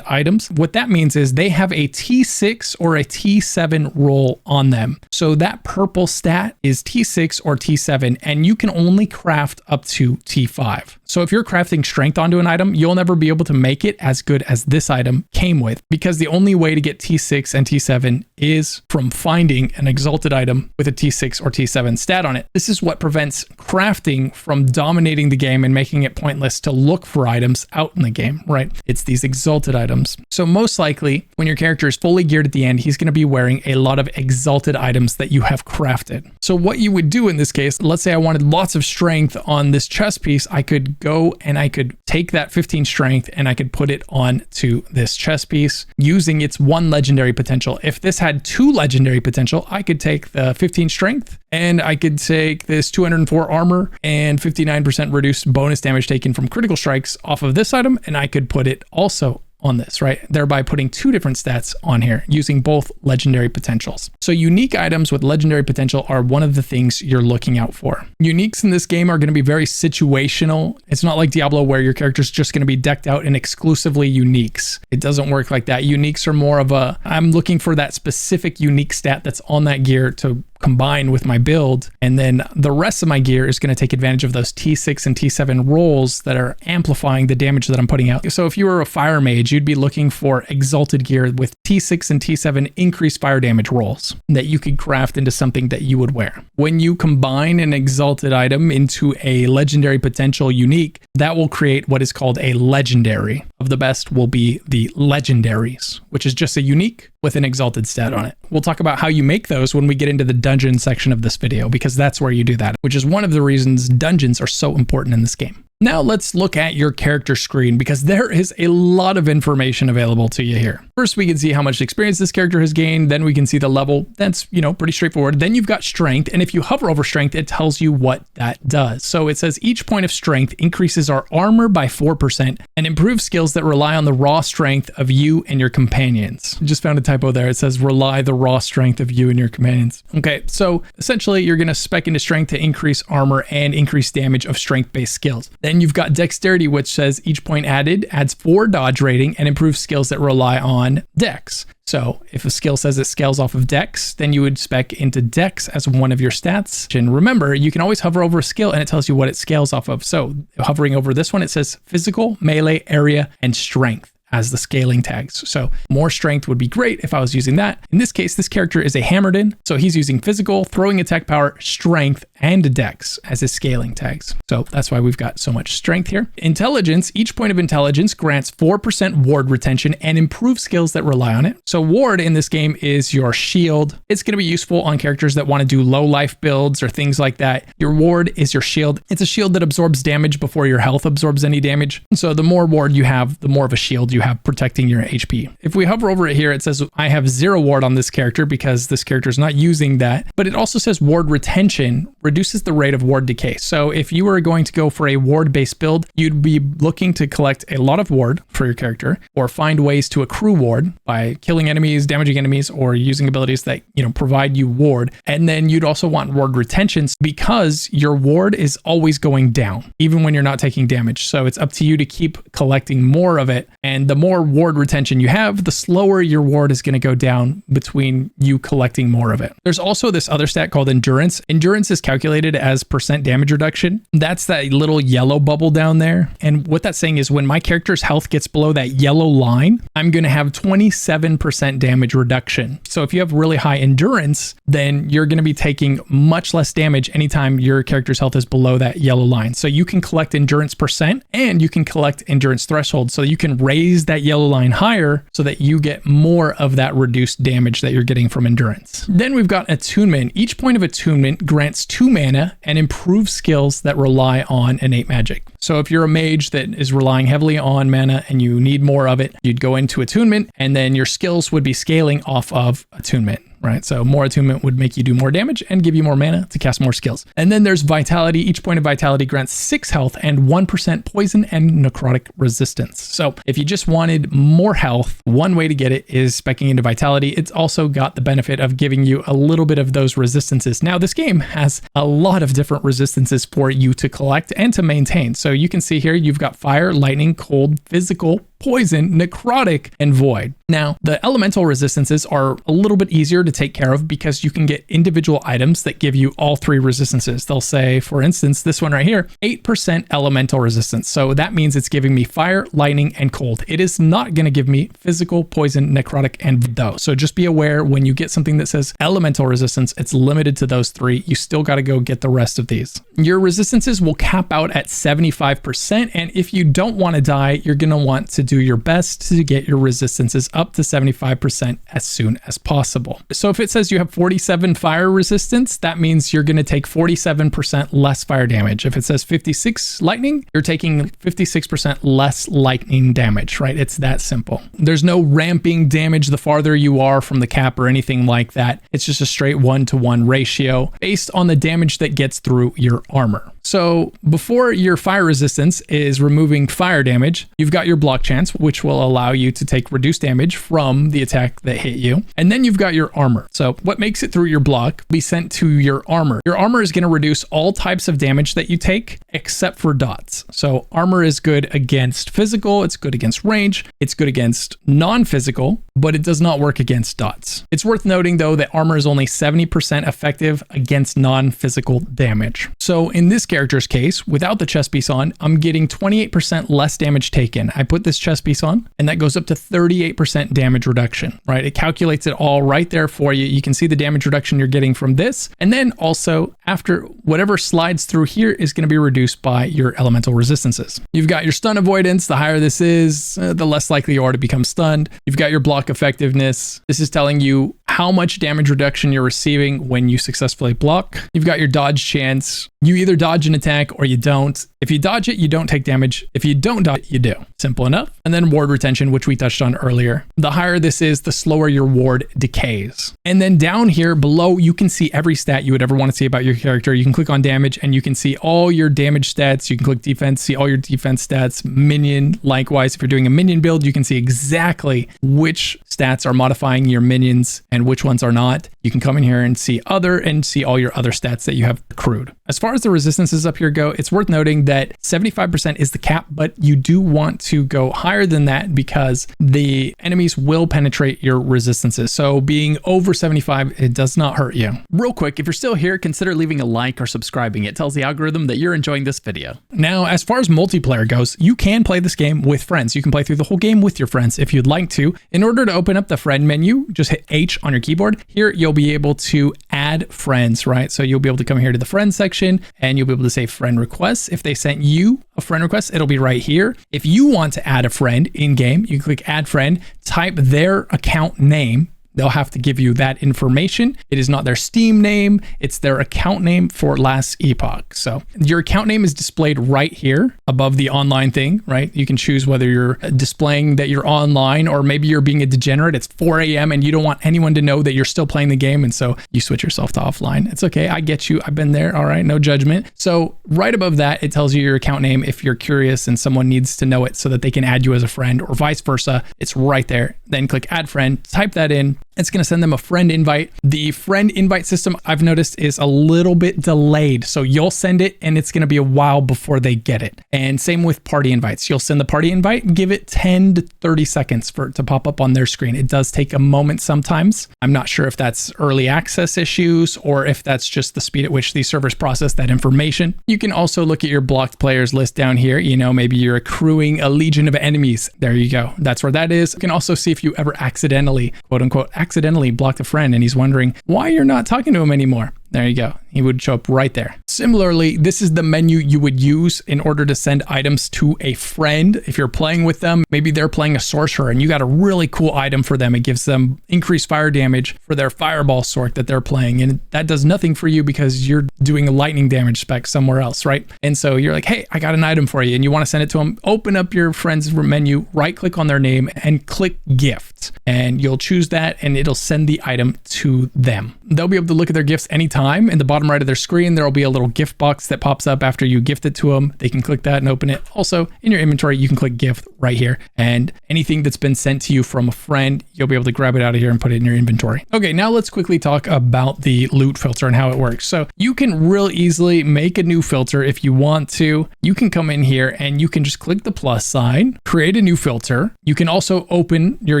items. What that means is they have a T6 or a T7 roll on them. So that purple stat is T6 or T7, and you can only craft up to T5. So if you're crafting strength onto an item, you'll never be able to make it as good as this item came with, because the only way to get T6 and T7 is from finding an exalted item with a T6 or T7 stat on it. This is what prevents crafting from dominating the game and making it pointless to look for items out in the game, right? It's these exalted items. So most likely when your character is fully geared at the end, he's going to be wearing a lot of exalted items that you have crafted. So what you would do in this case, let's say I wanted lots of strength on this chest piece, I could go and I could take that 15 strength and I could put it on to this chest piece using its 1 legendary potential. If this had 2 legendary potential, I could take the 15 strength and I could take this 204 armor and 59% reduced bonus damage taken from critical strikes off of this item, and I could put it also on this, right? Thereby putting 2 different stats on here using both legendary potentials. So unique items with legendary potential are one of the things you're looking out for. Uniques in this game are going to be very situational. It's not like Diablo where your character's just going to be decked out in exclusively uniques. It doesn't work like that. Uniques are more of a, I'm looking for that specific unique stat that's on that gear to combine with my build, and then the rest of my gear is going to take advantage of those T6 and T7 rolls that are amplifying the damage that I'm putting out. So if you were a fire mage, you'd be looking for exalted gear with T6 and T7 increased fire damage rolls that you could craft into something that you would wear. When you combine an exalted item into a legendary potential unique, that will create what is called a legendary. Of the best will be the legendaries, which is just a unique with an exalted stat on it. We'll talk about how you make those when we get into the dungeon section of this video, because that's where you do that, which is one of the reasons dungeons are so important in this game. Now let's look at your character screen, because there is a lot of information available to you here. First, we can see how much experience this character has gained. Then we can see the level. That's, pretty straightforward. Then you've got strength. And if you hover over strength, it tells you what that does. So it says each point of strength increases our armor by 4% and improves skills that rely on the raw strength of you and your companions. Just found a typo there. It says rely the raw strength of you and your companions. Okay, so essentially you're going to spec into strength to increase armor and increase damage of strength-based skills. Then you've got dexterity, which says each point added adds 4 dodge rating and improves skills that rely on dex. So if a skill says it scales off of dex, then you would spec into dex as one of your stats. And remember, you can always hover over a skill and it tells you what it scales off of. So hovering over this one, it says physical, melee, area, and strength as the scaling tags. So more strength would be great if I was using that. In this case, this character is a hammered in, so he's using physical, throwing attack power, strength, and dex as his scaling tags. So that's why we've got so much strength here. Intelligence, each point of intelligence grants 4% ward retention and improves skills that rely on it. So ward in this game is your shield. It's going to be useful on characters that want to do low life builds or things like that. Your ward is your shield. It's a shield that absorbs damage before your health absorbs any damage. So the more ward you have, the more of a shield you have protecting your HP. If we hover over it here, it says I have 0 ward on this character because this character is not using that, but it also says ward retention reduces the rate of ward decay. So if you were going to go for a ward based build, you'd be looking to collect a lot of ward for your character or find ways to accrue ward by killing enemies, damaging enemies, or using abilities that, provide you ward. And then you'd also want ward retention because your ward is always going down, even when you're not taking damage. So it's up to you to keep collecting more of it. And the more ward retention you have, the slower your ward is going to go down between you collecting more of it. There's also this other stat called endurance. Endurance is calculated as % damage reduction. That's that little yellow bubble down there. And what that's saying is when my character's health gets below that yellow line, I'm going to have 27% damage reduction. So if you have really high endurance, then you're going to be taking much less damage anytime your character's health is below that yellow line. So you can collect endurance % and you can collect endurance threshold. So you can raise that yellow line higher so that you get more of that reduced damage that you're getting from endurance. Then we've got attunement. Each point of attunement grants 2 mana and improves skills that rely on innate magic. So if you're a mage that is relying heavily on mana and you need more of it, you'd go into attunement and then your skills would be scaling off of attunement. Right? So more attunement would make you do more damage and give you more mana to cast more skills. And then there's vitality. Each point of vitality grants 6 health and 1% poison and necrotic resistance. So if you just wanted more health, one way to get it is speccing into vitality. It's also got the benefit of giving you a little bit of those resistances. Now this game has a lot of different resistances for you to collect and to maintain. So you can see here, you've got fire, lightning, cold, physical, poison, necrotic, and void. Now, the elemental resistances are a little bit easier to take care of because you can get individual items that give you all 3 resistances. They'll say, for instance, this one right here, 8% elemental resistance. So that means it's giving me fire, lightning, and cold. It is not going to give me physical, poison, necrotic, and though. So just be aware when you get something that says elemental resistance, it's limited to those 3. You still got to go get the rest of these. Your resistances will cap out at 75%. And if you don't want to die, you're going to want to do your best to get your resistances up to 75% as soon as possible. So if it says you have 47 fire resistance, that means you're going to take 47% less fire damage. If it says 56 lightning, you're taking 56% less lightning damage, right? It's that simple. There's no ramping damage the farther you are from the cap or anything like that. It's just a straight 1-to-1 ratio based on the damage that gets through your armor. So before your fire resistance is removing fire damage, you've got your block chance, which will allow you to take reduced damage from the attack that hit you. And then you've got your armor. So what makes it through your block will be sent to your armor. Your armor is going to reduce all types of damage that you take except for dots. So armor is good against physical, it's good against range, it's good against non-physical, but it does not work against dots. It's worth noting though that armor is only 70% effective against non-physical damage. So in this character's case, without the chest piece on, I'm getting 28% less damage taken. I put this chest piece on and that goes up to 38% damage reduction, right? It calculates it all right there for you. You can see the damage reduction you're getting from this. And then also after whatever slides through here is going to be reduced by your elemental resistances. You've got your stun avoidance. The higher this is, the less likely you are to become stunned. You've got your block effectiveness. This is telling you how much damage reduction you're receiving when you successfully block. You've got your dodge chance. You either dodge an attack or you don't. If you dodge it, you don't take damage. If you don't dodge it, you do. Simple enough. And then ward retention, which we touched on earlier. The higher this is, the slower your ward decays. And then down here below, you can see every stat you would ever want to see about your character. You can click on damage and you can see all your damage stats. You can click defense, see all your defense stats. Minion, likewise, if you're doing a minion build, you can see exactly which stats are modifying your minions and which ones are not. You can come in here and see other and see all your other stats that you have accrued. As far as the resistances up here go, it's worth noting that that 75% is the cap, but you do want to go higher than that because the enemies will penetrate your resistances. So being over 75, it does not hurt you. Real quick, if you're still here, consider leaving a like or subscribing. It tells the algorithm that you're enjoying this video. Now, as far as multiplayer goes, you can play this game with friends. You can play through the whole game with your friends if you'd like to. In order to open up the friend menu, just hit H on your keyboard. Here, you'll be able to add friends, right? So you'll be able to come here to the friends section and you'll be able to say friend requests. If they sent you a friend request, it'll be right here. If you want to add a friend in game, you click add friend, type their account name. They'll have to give you that information. It is not their Steam name. It's their account name for Last Epoch. So your account name is displayed right here above the online thing, right? You can choose whether you're displaying that you're online or maybe you're being a degenerate. It's 4 a.m. and you don't want anyone to know that you're still playing the game. And so you switch yourself to offline. It's okay. I get you. I've been there. All right. No judgment. So right above that, it tells you your account name if you're curious and someone needs to know it so that they can add you as a friend or vice versa. It's right there. Then click add friend, type that in. It's going to send them a friend invite. The friend invite system I've noticed is a little bit delayed. So you'll send it and it's going to be a while before they get it. And same with party invites. You'll send the party invite, give it 10 to 30 seconds for it to pop up on their screen. It does take a moment sometimes. I'm not sure if that's early access issues or if that's just the speed at which these servers process that information. You can also look at your blocked players list down here. You know, maybe you're accruing a legion of enemies. There you go. That's where that is. You can also see if you ever accidentally, quote unquote, accidentally blocked a friend and he's wondering why you're not talking to him anymore. There you go. He would show up right there. Similarly, this is the menu you would use in order to send items to a friend. If you're playing with them, maybe they're playing a sorcerer and you got a really cool item for them. It gives them increased fire damage for their fireball sort that they're playing. And that does nothing for you because you're doing a lightning damage spec somewhere else, right? And so you're like, hey, I got an item for you and you want to send it to them. Open up your friend's menu, right click on their name and click gift. And you'll choose that and it'll send the item to them. They'll be able to look at their gifts anytime. In the bottom right of their screen, there will be a little gift box that pops up after you gift it to them. They can click that and open it. Also, in your inventory, you can click gift right here. And anything that's been sent to you from a friend, you'll be able to grab it out of here and put it in your inventory. Okay, now let's quickly talk about the loot filter and how it works. So you can real easily make a new filter if you want to. You can come in here and you can just click the plus sign, create a new filter. You can also open your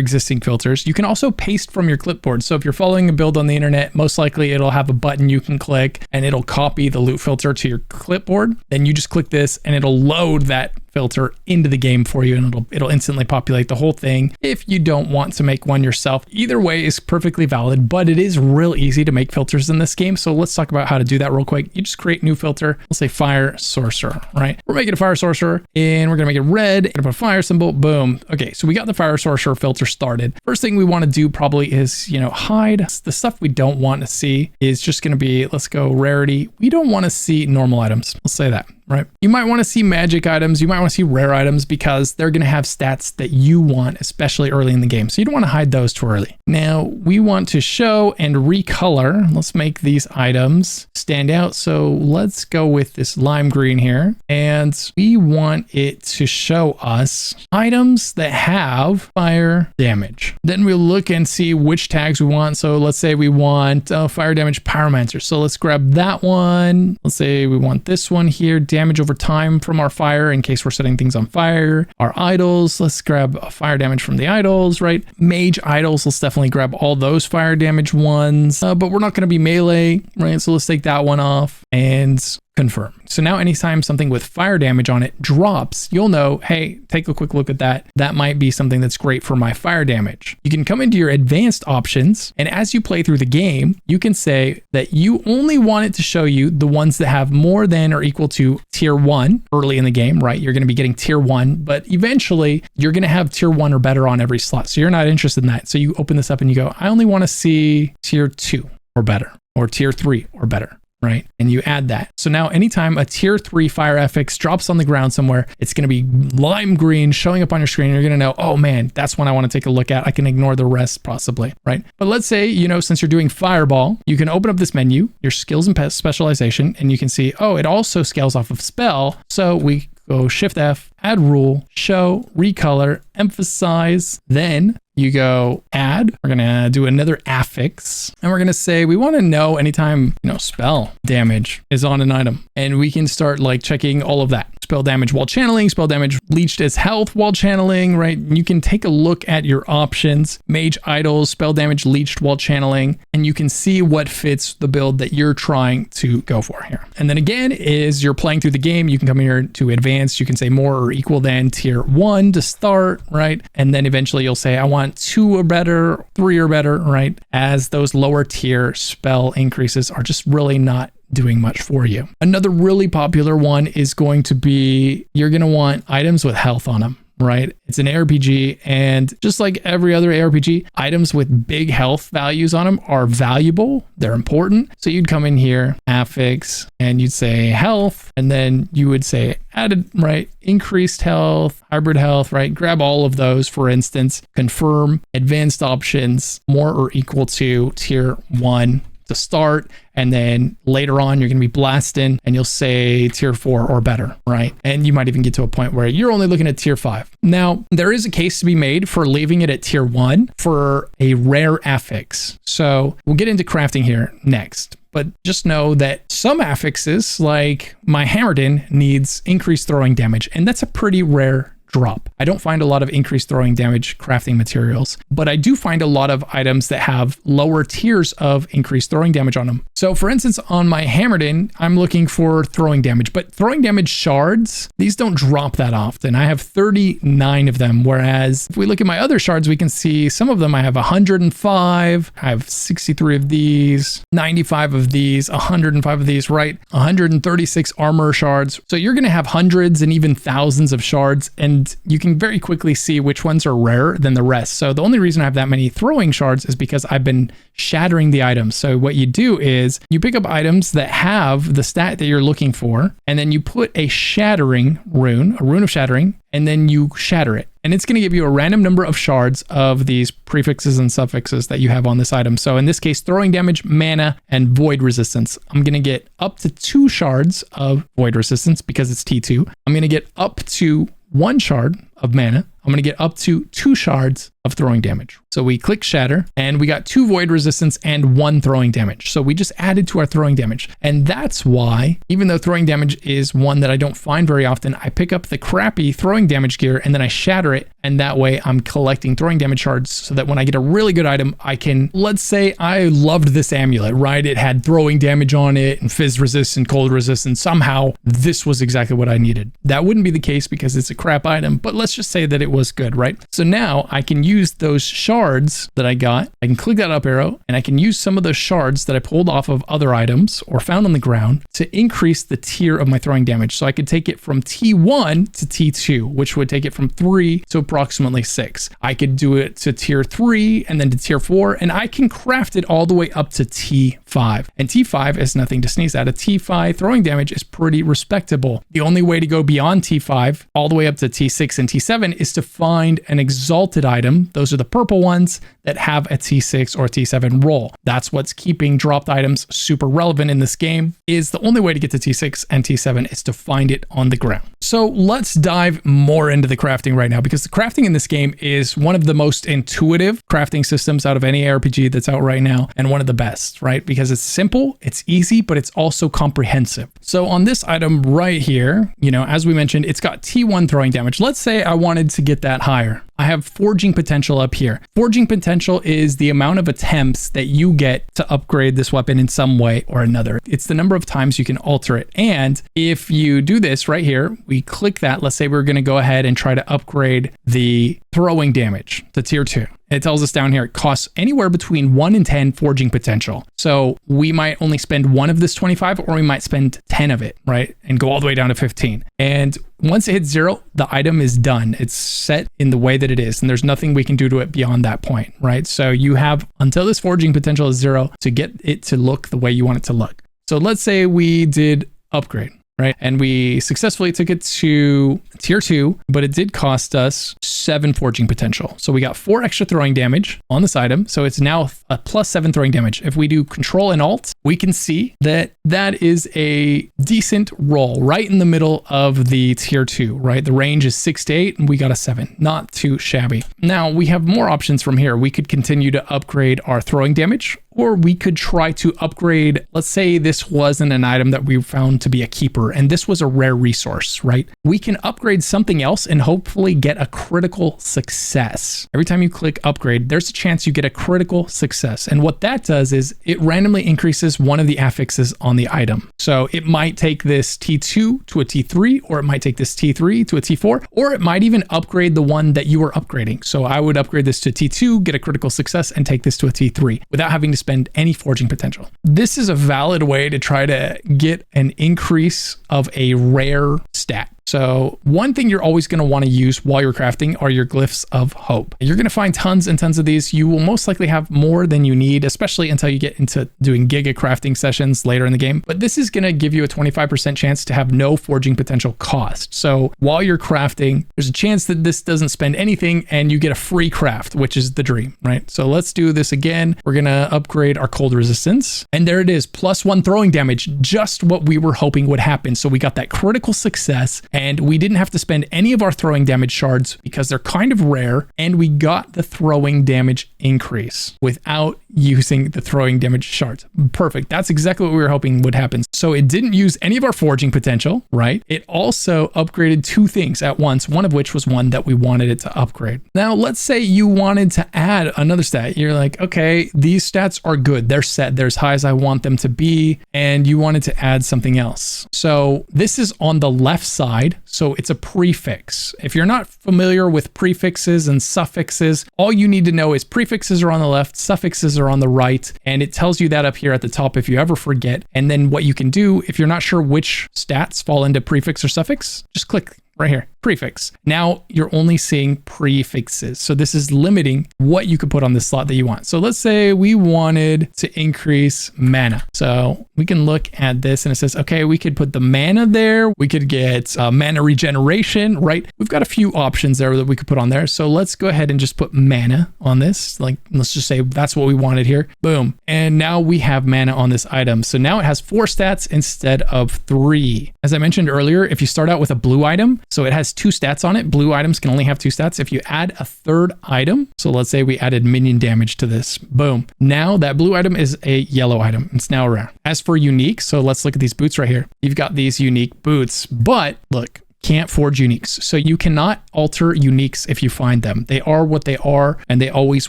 existing filters. You can also paste from your clipboard. So if you're following a build on the internet, most likely it'll have a button you can click and it'll copy the loot filter to your clipboard. Then you just click this and it'll load that filter into the game for you and it'll instantly populate the whole thing if you don't want to make one yourself. Either way is perfectly valid, but it is real easy to make filters in this game. So let's talk about how to do that real quick. You just create new filter. We'll say fire sorcerer, right? We're making a fire sorcerer and we're gonna make it red. Gonna put a fire symbol, boom. Okay, so we got the fire sorcerer filter started. First thing we want to do probably is, hide. The stuff we don't want to see is just gonna be, let's go rarity. We don't want to see normal items. We'll say that. Right? You might want to see magic items. You might want to see rare items because they're going to have stats that you want, especially early in the game. So you don't want to hide those too early. Now we want to show and recolor. Let's make these items stand out. So let's go with this lime green here. And we want it to show us items that have fire damage. Then we'll look and see which tags we want. So let's say we want fire damage pyromancer. So let's grab that one. Let's say we want this one here. Damage over time from our fire in case we're setting things on fire. Our idols, let's grab fire damage from the idols, right? Mage idols, let's definitely grab all those fire damage ones, but we're not going to be melee, right? So let's take that one off and confirm. So now anytime something with fire damage on it drops, you'll know, hey, take a quick look at that. That might be something that's great for my fire damage. You can come into your advanced options, and as you play through the game, you can say that you only want it to show you the ones that have more than or equal to tier 1 early in the game, right? You're going to be getting tier 1, but eventually you're going to have tier 1 or better on every slot. So you're not interested in that. So you open this up and you go, I only want to see tier 2 or better, or tier 3 or better. Right? And you add that. So now anytime a tier 3 fire FX drops on the ground somewhere, it's going to be lime green showing up on your screen. You're going to know, oh man, that's one I want to take a look at. I can ignore the rest possibly, right? But let's say, since you're doing fireball, you can open up this menu, your skills and specialization, and you can see, oh, it also scales off of spell. So we go Shift F, add rule, show, recolor, emphasize, then you go add. We're gonna do another affix and we're gonna say we want to know anytime spell damage is on an item, and we can start like checking all of that. spell damage while channeling, spell damage leached as health while channeling, right? You can take a look at your options, mage idols, spell damage leached while channeling, and you can see what fits the build that you're trying to go for here. And then again, as you're playing through the game, you can come here to advanced, you can say more or equal than tier 1 to start, right? And then eventually you'll say, I want 2 or better, 3 or better, right? As those lower tier spell increases are just really not doing much for you. Another really popular one is going to be, you're going to want items with health on them, right? It's an ARPG, and just like every other ARPG, items with big health values on them are valuable. They're important. So you'd come in here, affix, and you'd say health, and then you would say added, right? Increased health, hybrid health, right? Grab all of those, for instance, confirm advanced options, more or equal to tier 1 to start, and then later on you're going to be blasting and you'll say tier 4 or better, right? And you might even get to a point where you're only looking at tier 5. Now, there is a case to be made for leaving it at tier 1 for a rare affix. So we'll get into crafting here next. But just know that some affixes, like my Hammerden, needs increased throwing damage, and that's a pretty rare drop. I don't find a lot of increased throwing damage crafting materials, but I do find a lot of items that have lower tiers of increased throwing damage on them. So for instance, on my Hammerden, I'm looking for throwing damage, but throwing damage shards, these don't drop that often. I have 39 of them, whereas if we look at my other shards, we can see some of them I have 105, I have 63 of these, 95 of these, 105 of these, right? 136 armor shards. So you're going to have hundreds and even thousands of shards, and you can very quickly see which ones are rarer than the rest. So the only reason I have that many throwing shards is because I've been shattering the items. So what you do is you pick up items that have the stat that you're looking for, and then you put a shattering rune, a rune of shattering, and then you shatter it. And it's going to give you a random number of shards of these prefixes and suffixes that you have on this item. So in this case, throwing damage, mana, and void resistance. I'm going to get up to 2 shards of void resistance because it's T2. I'm going to get up to 1 shard of mana. I'm going to get up to 2 shards of throwing damage. So we click shatter and we got 2 void resistance and 1 throwing damage. So we just added to our throwing damage. And that's why, even though throwing damage is one that I don't find very often, I pick up the crappy throwing damage gear and then I shatter it. And that way I'm collecting throwing damage shards so that when I get a really good item, I can, let's say I loved this amulet, right? It had throwing damage on it and fizz resist and cold resist. And somehow this was exactly what I needed. That wouldn't be the case because it's a crap item, but let's just say that it was good, right? So now I can use those shards that I got. I can click that up arrow and I can use some of those shards that I pulled off of other items or found on the ground to increase the tier of my throwing damage. So I could take it from T1 to T2, which would take it from 3 to approximately 6. I could do it to tier 3 and then to tier 4, and I can craft it all the way up to T5. And T5 is nothing to sneeze at. A T5 throwing damage is pretty respectable. The only way to go beyond T5 all the way up to T6 and T7 is to find an exalted item. Those are the purple ones that have a T6 or T7 roll. That's what's keeping dropped items super relevant in this game. Is the only way to get to T6 and T7 is to find it on the ground. So let's dive more into the crafting right now, because the crafting in this game is one of the most intuitive crafting systems out of any RPG that's out right now, and one of the best, right? Because it's simple, it's easy, but it's also comprehensive. So on this item right here, you know, as we mentioned, it's got T1 throwing damage. Let's say I wanted to get that higher. I have forging potential up here. Forging potential is the amount of attempts that you get to upgrade this weapon in some way or another. It's the number of times you can alter it. And if you do this right here, we click that. Let's say we're going to go ahead and try to upgrade the throwing damage to tier 2. It tells us down here it costs anywhere between 1 and 10 forging potential. So we might only spend 1 of this 25, or we might spend 10 of it, right? And go all the way down to 15. And once it hits 0, the item is done. It's set in the way that it is, and there's nothing we can do to it beyond that point, right? So you have until this forging potential is 0 to get it to look the way you want it to look. So let's say we did upgrade, right? And we successfully took it to tier 2, but it did cost us 7 forging potential. So we got 4 extra throwing damage on this item. So it's now a plus 7 throwing damage. If we do Control and Alt, we can see that that is a decent roll right in the middle of the tier 2, right? The range is 6 to 8 and we got a 7. Not too shabby. Now we have more options from here. We could continue to upgrade our throwing damage, or we could try to upgrade, let's say this wasn't an item that we found to be a keeper arbor, and this was a rare resource, right? We can upgrade something else and hopefully get a critical success. Every time you click upgrade, there's a chance you get a critical success. And what that does is it randomly increases one of the affixes on the item. So it might take this T2 to a T3, or it might take this T3 to a T4, or it might even upgrade the one that you are upgrading. So I would upgrade this to T2, get a critical success, and take this to a T3 without having to spend any forging potential. This is a valid way to try to get an increase of a rare stat. So one thing you're always going to want to use while you're crafting are your glyphs of hope. You're going to find tons and tons of these. You will most likely have more than you need, especially until you get into doing giga crafting sessions later in the game. But this is going to give you a 25% chance to have no forging potential cost. So while you're crafting, there's a chance that this doesn't spend anything and you get a free craft, which is the dream, right? So let's do this again. We're going to upgrade our cold resistance. And there it is, +1 throwing damage, just what we were hoping would happen. So we got that critical success, and we didn't have to spend any of our throwing damage shards because they're kind of rare, and we got the throwing damage increase without using the throwing damage shards. Perfect. That's exactly what we were hoping would happen. So it didn't use any of our forging potential, right? It also upgraded 2 things at once, one of which was one that we wanted it to upgrade. Now, let's say you wanted to add another stat. You're like, okay, these stats are good. They're set. They're as high as I want them to be, and you wanted to add something else. So this is on the left side. So it's a prefix. If you're not familiar with prefixes and suffixes, all you need to know is prefixes are on the left, suffixes are on the right, and it tells you that up here at the top if you ever forget. And then what you can do, if you're not sure which stats fall into prefix or suffix, just click right here, prefix. Now you're only seeing prefixes. So this is limiting what you could put on this slot that you want. So let's say we wanted to increase mana. So we can look at this and it says, okay, we could put the mana there. We could get mana regeneration, right? We've got a few options there that we could put on there. So let's go ahead and just put mana on this. Like, let's just say that's what we wanted here. Boom. And now we have mana on this item. So now it has 4 stats instead of 3. As I mentioned earlier, if you start out with a blue item, so it has 2 stats on it. Blue items can only have 2 stats. If you add a 3rd item, so let's say we added minion damage to this, boom. Now that blue item is a yellow item. It's now rare. As for unique, so let's look at these boots right here. You've got these unique boots, but look, can't forge uniques. So you cannot alter uniques if you find them. They are what they are, and they always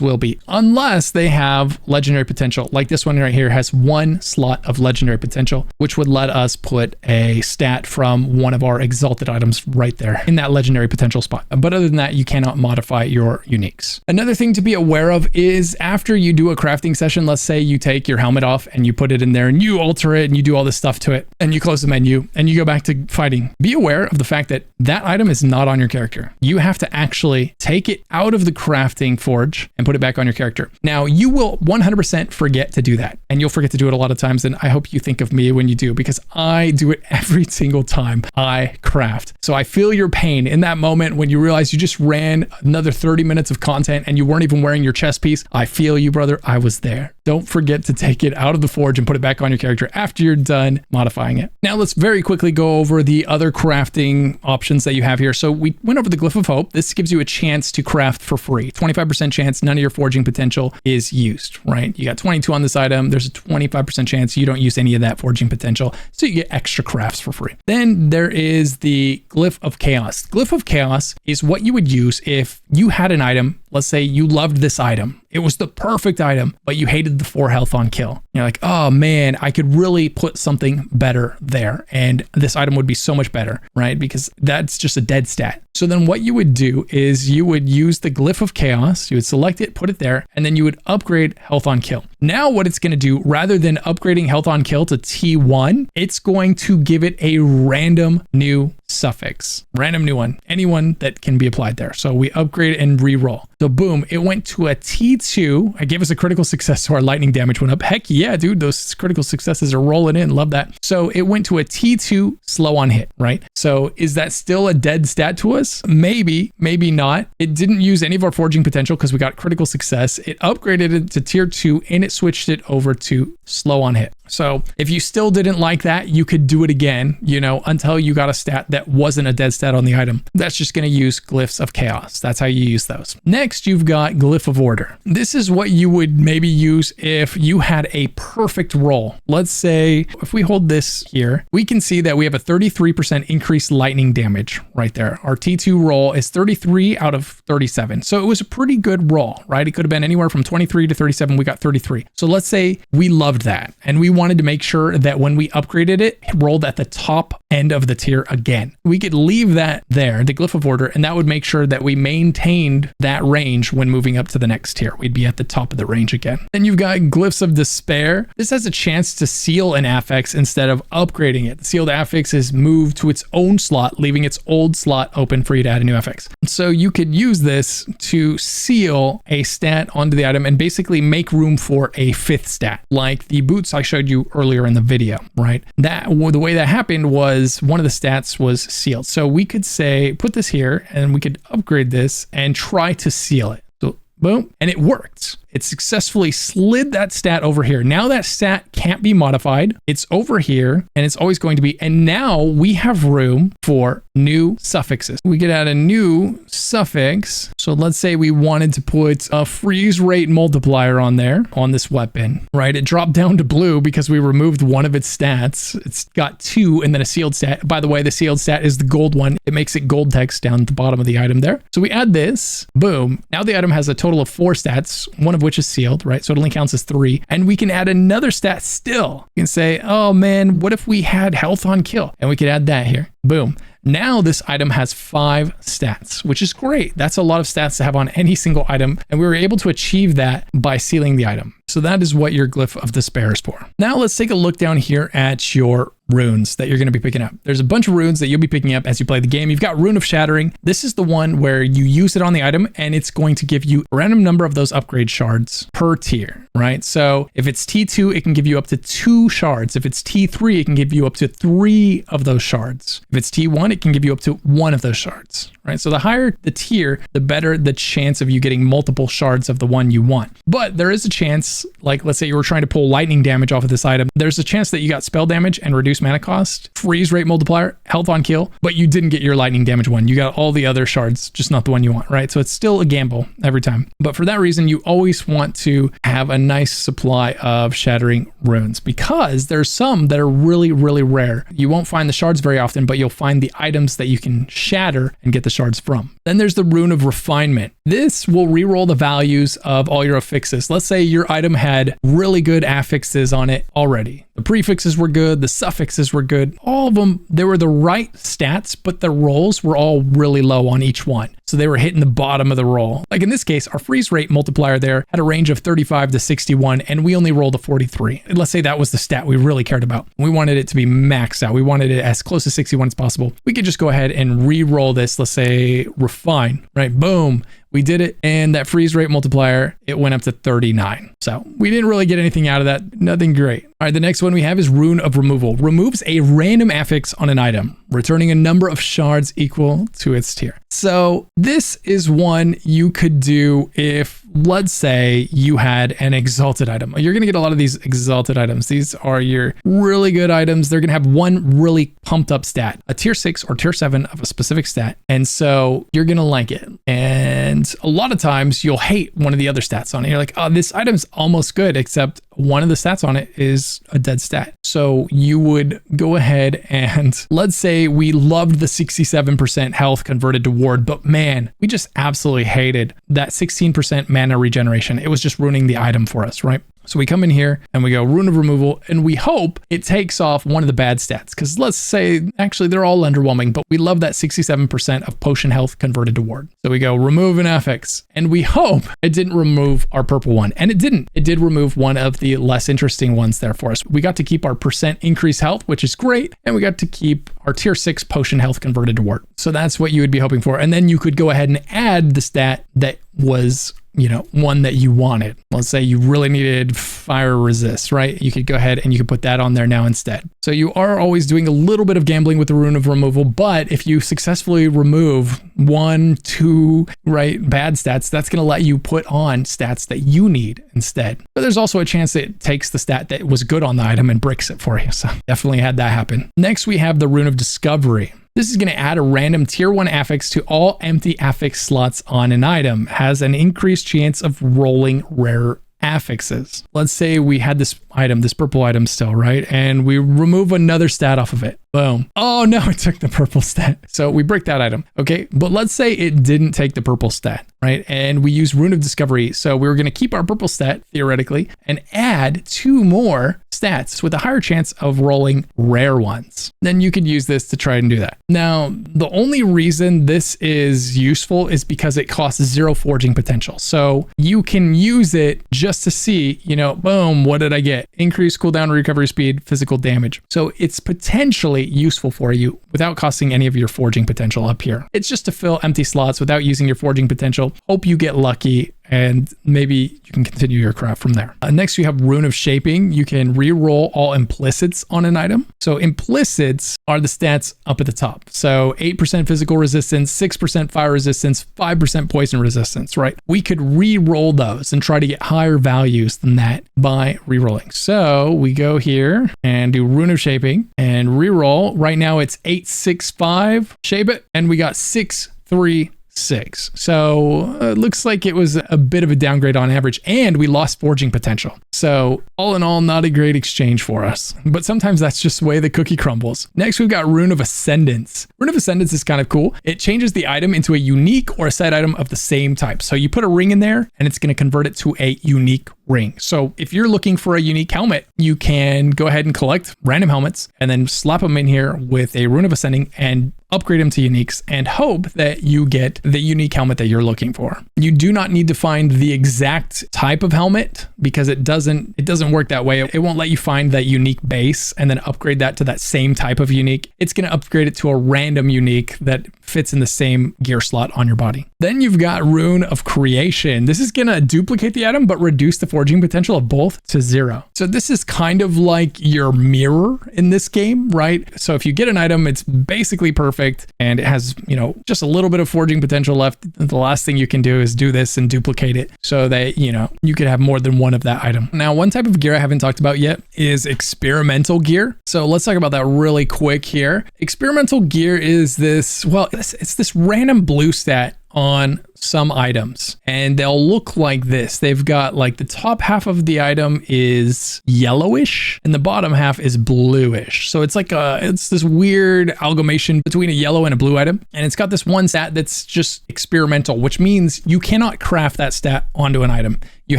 will be, unless they have legendary potential. Like this one right here has 1 slot of legendary potential, which would let us put a stat from one of our exalted items right there in that legendary potential spot. But other than that, you cannot modify your uniques. Another thing to be aware of is after you do a crafting session, let's say you take your helmet off and you put it in there and you alter it and you do all this stuff to it and you close the menu and you go back to fighting. Be aware of the fact that that item is not on your character. You have to actually take it out of the crafting forge and put it back on your character. Now, you will 100% forget to do that, and you'll forget to do it a lot of times, and I hope you think of me when you do, because I do it every single time I craft. So I feel your pain in that moment when you realize you just ran another 30 minutes of content and you weren't even wearing your chest piece. I feel you, brother. I was there. Don't forget to take it out of the forge and put it back on your character after you're done modifying it. Now, let's very quickly go over the other crafting options that you have here. So we went over the Glyph of Hope. This gives you a chance to craft for free. 25% chance none of your forging potential is used, right? You got 22 on this item. There's a 25% chance you don't use any of that forging potential, so you get extra crafts for free. Then there is the Glyph of Chaos. Glyph of Chaos is what you would use if you had an item. Let's say you loved this item. It was the perfect item, but you hated the 4 health on kill. You're like, oh man, I could really put something better there, and this item would be so much better, right? Because that's just a dead stat. So then what you would do is you would use the Glyph of Chaos, you would select it, put it there, and then you would upgrade health on kill. Now what it's going to do, rather than upgrading health on kill to T1, it's going to give it a random new suffix, random new one, anyone that can be applied there. So we upgrade and re-roll. So boom, it went to a T2. It gave us a critical success, so our lightning damage went up. Heck yeah, dude, those critical successes are rolling in. Love that. So it went to a T2 slow on hit, right? So is that still a dead stat to us? Maybe, maybe not. It didn't use any of our forging potential because we got critical success. It upgraded it to tier 2 and it switched it over to slow on hit. So if you still didn't like that, you could do it again, you know, until you got a stat that wasn't a dead stat on the item. That's just going to use Glyphs of Chaos. That's how you use those. Next, you've got Glyph of Order. This is what you would maybe use if you had a perfect roll. Let's say if we hold this here, we can see that we have a 33% increased lightning damage right there. Our T2 roll is 33 out of 37. So it was a pretty good roll, right? It could have been anywhere from 23 to 37. We got 33. So let's say we loved that and we wanted to make sure that when we upgraded it, it rolled at the top end of the tier again. We could leave that there, the Glyph of Order, and that would make sure that we maintained that range when moving up to the next tier. We'd be at the top of the range again. Then you've got Glyphs of Despair. This has a chance to seal an affix instead of upgrading it. The sealed affix is moved to its own slot, leaving its old slot open for you to add a new affix. So you could use this to seal a stat onto the item and basically make room for a fifth stat, like the boots I showed you earlier in the video, right? The way that happened was one of the stats was sealed. So we could say, put this here and we could upgrade this and try to seal it. So boom, and it worked. It successfully slid that stat over here. Now that stat can't be modified. It's over here and it's always going to be. And now we have room for new suffixes. We could add a new suffix. So let's say we wanted to put a freeze rate multiplier on there on this weapon, right? It dropped down to blue because we removed one of its stats. It's got 2 and then a sealed stat. By the way, the sealed stat is the gold one. It makes it gold text down at the bottom of the item there. So we add this, boom. Now the item has a total of 4 stats, one of which is sealed, right? So it only counts as 3. And we can add another stat still. You can say, oh man, what if we had health on kill? And we could add that here. Boom. Now this item has 5 stats, which is great. That's a lot of stats to have on any single item. And we were able to achieve that by sealing the item. So that is what your Glyph of Despair is for. Now let's take a look down here at your runes that you're going to be picking up. There's a bunch of runes that you'll be picking up as you play the game. You've got Rune of Shattering. This is the one where you use it on the item and it's going to give you a random number of those upgrade shards per tier, right? So if it's T2, it can give you up to 2 shards. If it's T3, it can give you up to 3 of those shards. If it's T1, it can give you up to 1 of those shards, right? So the higher the tier, the better the chance of you getting multiple shards of the one you want. But there is a chance, like let's say you were trying to pull lightning damage off of this item, there's a chance that you got spell damage and reduced mana cost, freeze rate multiplier, health on kill, but you didn't get your lightning damage one. You got all the other shards, just not the one you want, right? So it's still a gamble every time. But for that reason, you always want to have a nice supply of shattering runes because there's some that are really, really rare. You won't find the shards very often, but you'll find the items that you can shatter and get the shards from. Then there's the Rune of Refinement. This will reroll the values of all your affixes. Let's say your item had really good affixes on it already. The prefixes were good, the suffixes were good. All of them, they were the right stats, but the rolls were all really low on each one. So they were hitting the bottom of the roll. Like in this case, our freeze rate multiplier there had a range of 35 to 61, and we only rolled a 43. And let's say that was the stat we really cared about. We wanted it to be maxed out. We wanted it as close to 61 as possible. We could just go ahead and re-roll this. Let's say refine, right? Boom. We did it, and that freeze rate multiplier, it went up to 39. So we didn't really get anything out of that. Nothing great. All right, the next one we have is Rune of Removal. Removes a random affix on an item, returning a number of shards equal to its tier. So this is one you could do if, let's say, you had an exalted item. You're going to get a lot of these exalted items. These are your really good items. They're going to have one really pumped up stat, a tier 6 or tier 7 of a specific stat. And so you're going to like it. And a lot of times you'll hate one of the other stats on it. You're like, oh, this item's almost good, except one of the stats on it is a dead stat. So you would go ahead and let's say we loved the 67% health converted to ward, but man, we just absolutely hated that 16% mana regeneration. It was just ruining the item for us, right? So we come in here and we go Rune of Removal, and we hope it takes off one of the bad stats. Because let's say, actually, they're all underwhelming, but we love that 67% of potion health converted to ward. So we go remove an affix, and we hope it didn't remove our purple one. And it didn't. It did remove one of the less interesting ones there for us. We got to keep our percent increased health, which is great. And we got to keep our tier 6 potion health converted to ward. So that's what you would be hoping for. And then you could go ahead and add the stat that was, you know, one that you wanted. Let's say you really needed fire resist, right? You could go ahead and you could put that on there now instead. So you are always doing a little bit of gambling with the rune of removal, but if you successfully remove 1, 2, right, bad stats, that's going to let you put on stats that you need instead. But there's also a chance that it takes the stat that was good on the item and bricks it for you. So definitely had that happen. Next, we have the rune of discovery. This is going to add a random tier 1 affix to all empty affix slots on an item. Has an increased chance of rolling rare affixes. Let's say we had this item, this purple item still, right? And we remove another stat off of it. Boom. Oh no, it took the purple stat. So we break that item. Okay. But let's say it didn't take the purple stat, right? And we use Rune of Discovery. So we were going to keep our purple stat theoretically and add 2 more stats with a higher chance of rolling rare ones. Then you could use this to try and do that. Now, the only reason this is useful is because it costs 0 forging potential. So you can use it just to see, you know, boom, what did I get? Increased cooldown, recovery speed, physical damage. So it's potentially useful for you without costing any of your forging potential up here. It's just to fill empty slots without using your forging potential. Hope you get lucky and maybe you can continue your craft from there. Next, you have Rune of Shaping. You can re-roll all implicits on an item. So implicits are the stats up at the top. So 8% physical resistance, 6% fire resistance, 5% poison resistance, right? We could re-roll those and try to get higher values than that by re-rolling. So we go here and do Rune of Shaping and re-roll. Right now it's 8, 6, 5, shape it, and we got 6, 3, 6. So it looks like it was a bit of a downgrade on average, and we lost forging potential. So all in all, not a great exchange for us, but sometimes that's just the way the cookie crumbles. Next, we've got Rune of Ascendance. Rune of Ascendance is kind of cool. It changes the item into a unique or a side item of the same type. So you put a ring in there and it's going to convert it to a unique ring. So if you're looking for a unique helmet, you can go ahead and collect random helmets and then slap them in here with a Rune of Ascending and upgrade them to uniques and hope that you get the unique helmet that you're looking for. You do not need to find the exact type of helmet because it doesn't work that way. It won't let you find that unique base and then upgrade that to that same type of unique. It's going to upgrade it to a random unique that fits in the same gear slot on your body. Then you've got Rune of Creation. This is going to duplicate the item but reduce the forging potential of both to 0. So this is kind of like your mirror in this game, right? So if you get an item, it's basically perfect and it has, you know, just a little bit of forging potential left. The last thing you can do is do this and duplicate it so that, you know, you could have more than one of that item. Now, one type of gear I haven't talked about yet is experimental gear. So let's talk about that really quick here. Experimental gear is this, well, it's this random blue stat on some items and they'll look like this. They've got like the top half of the item is yellowish and the bottom half is bluish. So it's like it's this weird amalgamation between a yellow and a blue item. And it's got this one stat that's just experimental, which means you cannot craft that stat onto an item. You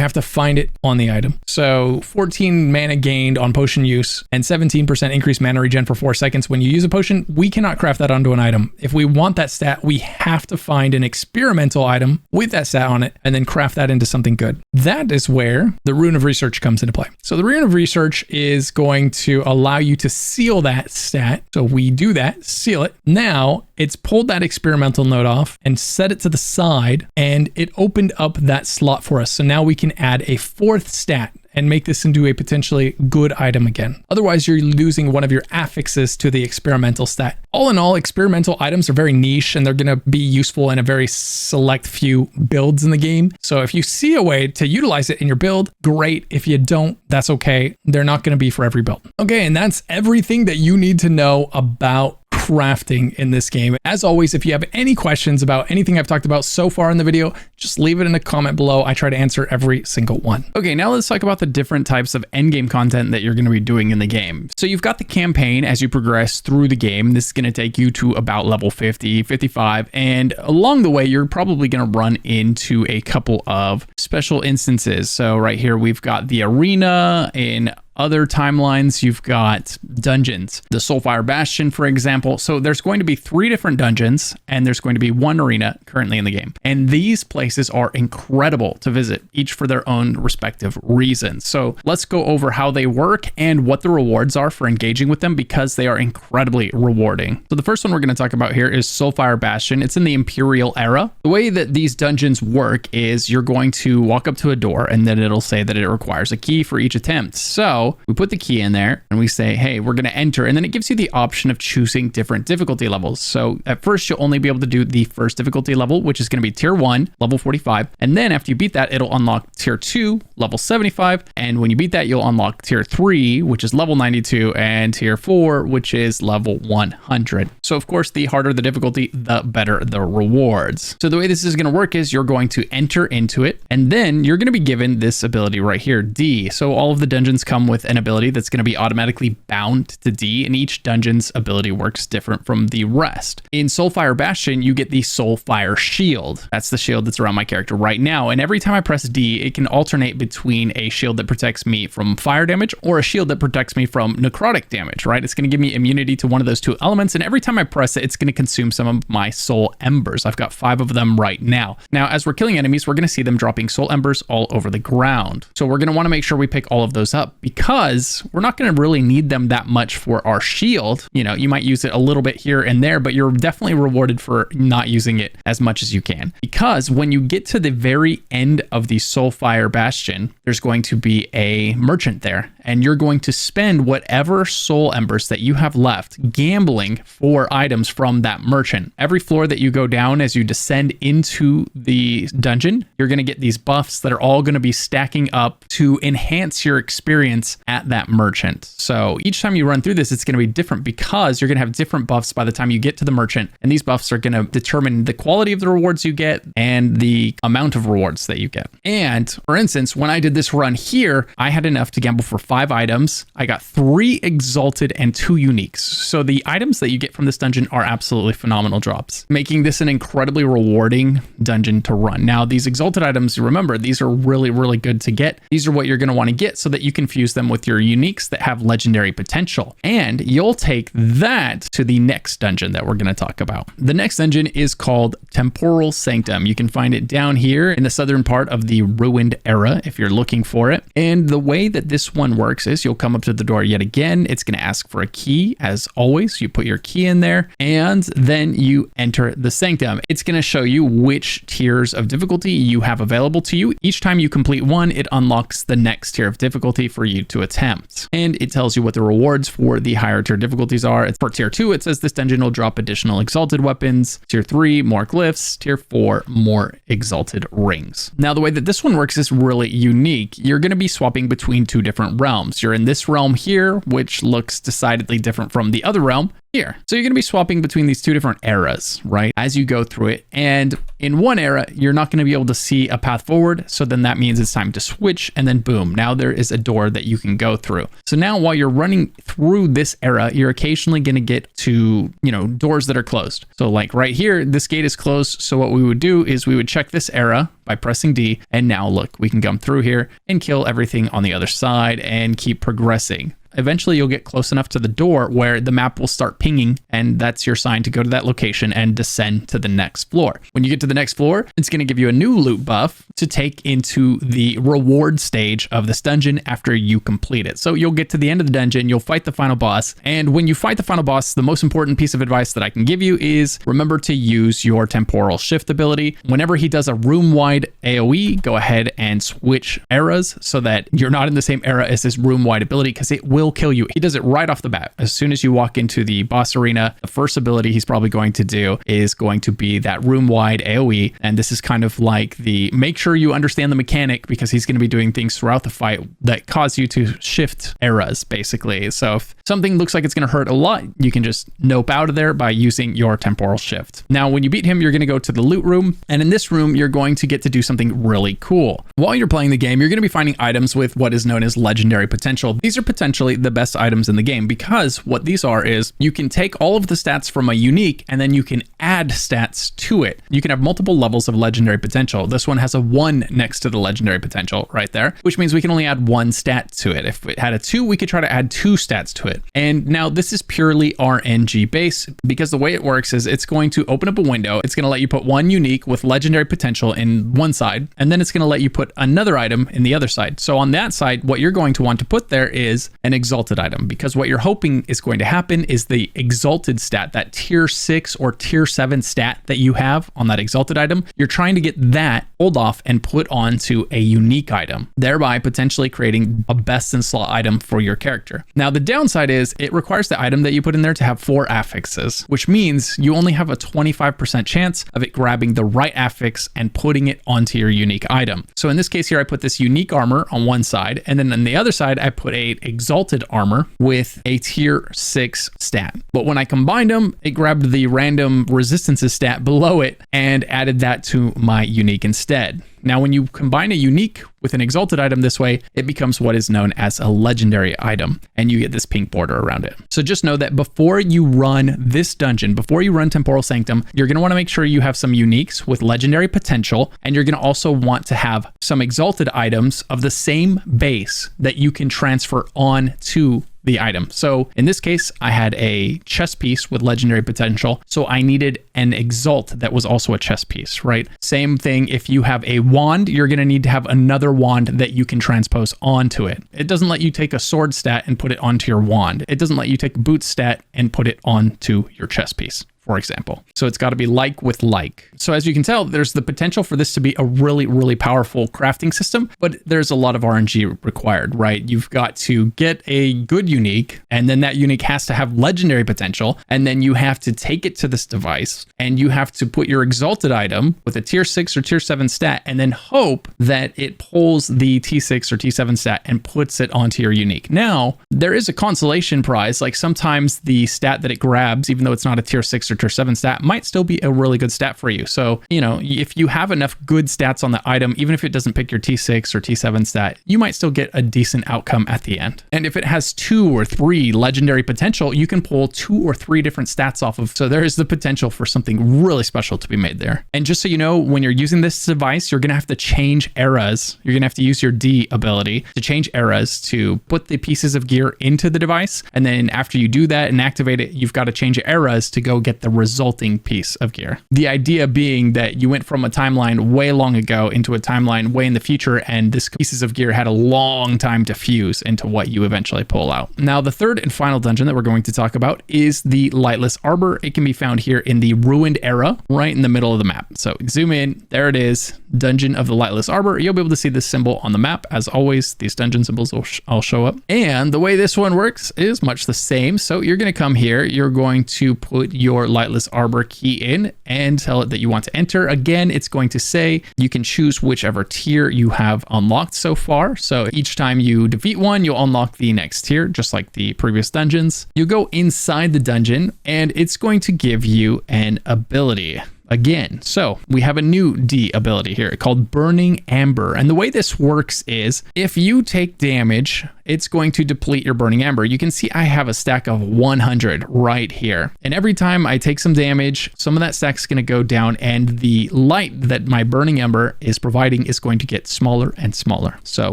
have to find it on the item. So 14 mana gained on potion use and 17% increased mana regen for 4 seconds. When you use a potion, we cannot craft that onto an item. If we want that stat, we have to find an experimental item with that stat on it and then craft that into something good. That is where the Rune of Research comes into play. So the Rune of Research is going to allow you to seal that stat. So we do that, seal it. Now it's pulled that experimental node off and set it to the side and it opened up that slot for us. So now we can add a 4th stat and make this into a potentially good item again. Otherwise, you're losing one of your affixes to the experimental stat. All in all, experimental items are very niche and they're going to be useful in a very select few builds in the game. So if you see a way to utilize it in your build, great. If you don't, that's okay. They're not going to be for every build. Okay, and that's everything that you need to know about crafting in this game. As always, if you have any questions about anything I've talked about so far in the video, just leave it in a comment below. I try to answer every single one. Okay, now let's talk about the different types of endgame content that you're going to be doing in the game. So you've got the campaign as you progress through the game. This is going to take you to about level 50, 55, and along the way, you're probably going to run into a couple of special instances. So right here, we've got the arena in other timelines. You've got dungeons, the Soulfire Bastion, for example. So there's going to be 3 different dungeons, and there's going to be 1 arena currently in the game. And these places are incredible to visit, each for their own respective reasons. So let's go over how they work and what the rewards are for engaging with them, because they are incredibly rewarding. So the first one we're going to talk about here is Soulfire Bastion. It's in the Imperial era. The way that these dungeons work is you're going to walk up to a door, and then it'll say that it requires a key for each attempt. So we put the key in there and we say, hey, we're going to enter. And then it gives you the option of choosing different difficulty levels. So at first you'll only be able to do the first difficulty level, which is going to be tier 1, level 45. And then after you beat that, it'll unlock tier 2, level 75. And when you beat that, you'll unlock tier 3, which is level 92, and tier 4, which is level 100. So of course, the harder the difficulty, the better the rewards. So the way this is going to work is you're going to enter into it, and then you're going to be given this ability right here, D. So all of the dungeons come with an ability that's going to be automatically bound to D, and each dungeon's ability works different from the rest. In Soulfire Bastion, you get the Soulfire Shield. That's the shield that's around my character right now, and every time I press D, it can alternate between a shield that protects me from fire damage or a shield that protects me from necrotic damage, right? It's going to give me immunity to one of those 2 elements, and every time I press it, it's going to consume some of my soul embers. I've got 5 of them right now. Now, as we're killing enemies, we're going to see them dropping soul embers all over the ground. So we're going to want to make sure we pick all of those up, because we're not going to really need them that much for our shield. You know, you might use it a little bit here and there, but you're definitely rewarded for not using it as much as you can. Because when you get to the very end of the Soulfire Bastion, there's going to be a merchant there, and you're going to spend whatever soul embers that you have left gambling for items from that merchant. Every floor that you go down as you descend into the dungeon, you're going to get these buffs that are all going to be stacking up to enhance your experience at that merchant. So each time you run through this, it's going to be different, because you're going to have different buffs by the time you get to the merchant, and these buffs are going to determine the quality of the rewards you get and the amount of rewards that you get. And for instance, when I did this run here, I had enough to gamble for 5 items. I got 3 exalted and 2 uniques. So the items that you get from this dungeon are absolutely phenomenal drops, making this an incredibly rewarding dungeon to run. Now, these exalted items, remember, these are really, really good to get. These are what you're going to want to get so that you can fuse them with your uniques that have legendary potential. And you'll take that to the next dungeon that we're going to talk about. The next dungeon is called Temporal Sanctum. You can find it down here in the southern part of the ruined era if you're looking for it. And the way that this one works is you'll come up to the door yet again. It's going to ask for a key. As always, you put your key in there, and then you enter the sanctum. It's going to show you which tiers of difficulty you have available to you. Each time you complete one, it unlocks the next tier of difficulty for you to attempt. And it tells you what the rewards for the higher tier difficulties are. It's for tier 2, it says this dungeon will drop additional exalted weapons. Tier 3, more glyphs. Tier 4, more exalted rings. Now, the way that this one works is really unique. You're going to be swapping between 2 different realms. You're in this realm here, which looks decidedly different from the other realm here. So you're going to be swapping between these 2 different eras, right, as you go through it. And in one era, you're not going to be able to see a path forward. So then that means it's time to switch, and then boom, now there is a door that you can go through. So now while you're running through this era, you're occasionally going to get to, you know, doors that are closed. So like right here, this gate is closed. So what we would do is we would check this era by pressing D, and now look, we can come through here and kill everything on the other side and keep progressing. Eventually you'll get close enough to the door where the map will start pinging, and that's your sign to go to that location and descend to the next floor. When you get to the next floor, it's going to give you a new loot buff to take into the reward stage of this dungeon after you complete it. So you'll get to the end of the dungeon, you'll fight the final boss, and when you fight the final boss, the most important piece of advice that I can give you is remember to use your temporal shift ability. Whenever he does a room-wide AoE, go ahead and switch eras so that you're not in the same era as this room-wide ability, because it will kill you. He does it right off the bat. As soon as you walk into the boss arena, the first ability he's probably going to do is going to be that room-wide AoE. And this is kind of like the make sure you understand the mechanic, because he's going to be doing things throughout the fight that cause you to shift eras, basically. So if something looks like it's going to hurt a lot, you can just nope out of there by using your temporal shift. Now, when you beat him, you're going to go to the loot room. And in this room, you're going to get to do something really cool. While you're playing the game, you're going to be finding items with what is known as legendary potential. These are potentially literally the best items in the game, because what these are is you can take all of the stats from a unique and then you can add stats to it. You can have multiple levels of legendary potential. This one has a 1 next to the legendary potential right there, which means we can only add 1 stat to it. If it had a 2, we could try to add 2 stats to it. And now this is purely RNG based, because the way it works is it's going to open up a window. It's going to let you put 1 unique with legendary potential in one side, and then it's going to let you put another item in the other side. So on that side, what you're going to want to put there is an exalted item, because what you're hoping is going to happen is the exalted stat, that tier 6 or tier 7 stat that you have on that exalted item, you're trying to get that pulled off and put onto a unique item, thereby potentially creating a best in slot item for your character. Now, the downside is it requires the item that you put in there to have 4 affixes, which means you only have a 25% chance of it grabbing the right affix and putting it onto your unique item. So in this case here, I put this unique armor on one side, and then on the other side, I put a exalted armor with a tier 6 stat. But when I combined them, it grabbed the random resistances stat below it and added that to my unique instead. Now, when you combine a unique with an exalted item this way, it becomes what is known as a legendary item, and you get this pink border around it. So just know that before you run this dungeon, before you run Temporal Sanctum, you're going to want to make sure you have some uniques with legendary potential, and you're going to also want to have some exalted items of the same base that you can transfer on to the item. So in this case, I had a chess piece with legendary potential, so I needed an exalt that was also a chess piece, right? Same thing, if you have a wand, you're going to need to have another wand that you can transpose onto it. It doesn't let you take a sword stat and put it onto your wand. It doesn't let you take a boot stat and put it onto your chess piece, for example. So it's got to be like with like. So as you can tell, there's the potential for this to be a really, really powerful crafting system, but there's a lot of RNG required, right? You've got to get a good unique, and then that unique has to have legendary potential, and then you have to take it to this device, and you have to put your exalted item with a tier 6 or tier 7 stat, and then hope that it pulls the T6 or T7 stat and puts it onto your unique. Now, there is a consolation prize, like sometimes the stat that it grabs, even though it's not a tier 6 or tier 7 stat, might still be a really good stat for you. So, you know, if you have enough good stats on the item, even if it doesn't pick your T6 or T7 stat, you might still get a decent outcome at the end. And if it has 2 or 3 legendary potential, you can pull 2 or 3 different stats off of. So there is the potential for something really special to be made there. And just so you know, when you're using this device, you're going to have to change eras. You're going to have to use your D ability to change eras to put the pieces of gear into the device. And then after you do that and activate it, you've got to change eras to go get the resulting piece of gear. The idea being that you went from a timeline way long ago into a timeline way in the future, and this pieces of gear had a long time to fuse into what you eventually pull out. Now, the third and final dungeon that we're going to talk about is the Lightless Arbor. It can be found here in the Ruined Era, right in the middle of the map. So zoom in, there it is, Dungeon of the Lightless Arbor. You'll be able to see this symbol on the map. As always, these dungeon symbols will all show up. And the way this one works is much the same. So you're going to come here, you're going to put your Lightless Arbor key in and tell it that you want to enter. Again, it's going to say you can choose whichever tier you have unlocked so far. So each time you defeat one, you'll unlock the next tier, just like the previous dungeons. You go inside the dungeon and it's going to give you an ability. Again, so we have a new D ability here called Burning Amber. And the way this works is if you take damage, it's going to deplete your Burning Amber. You can see I have a stack of 100 right here. And every time I take some damage, some of that stack is going to go down, and the light that my Burning Amber is providing is going to get smaller and smaller. So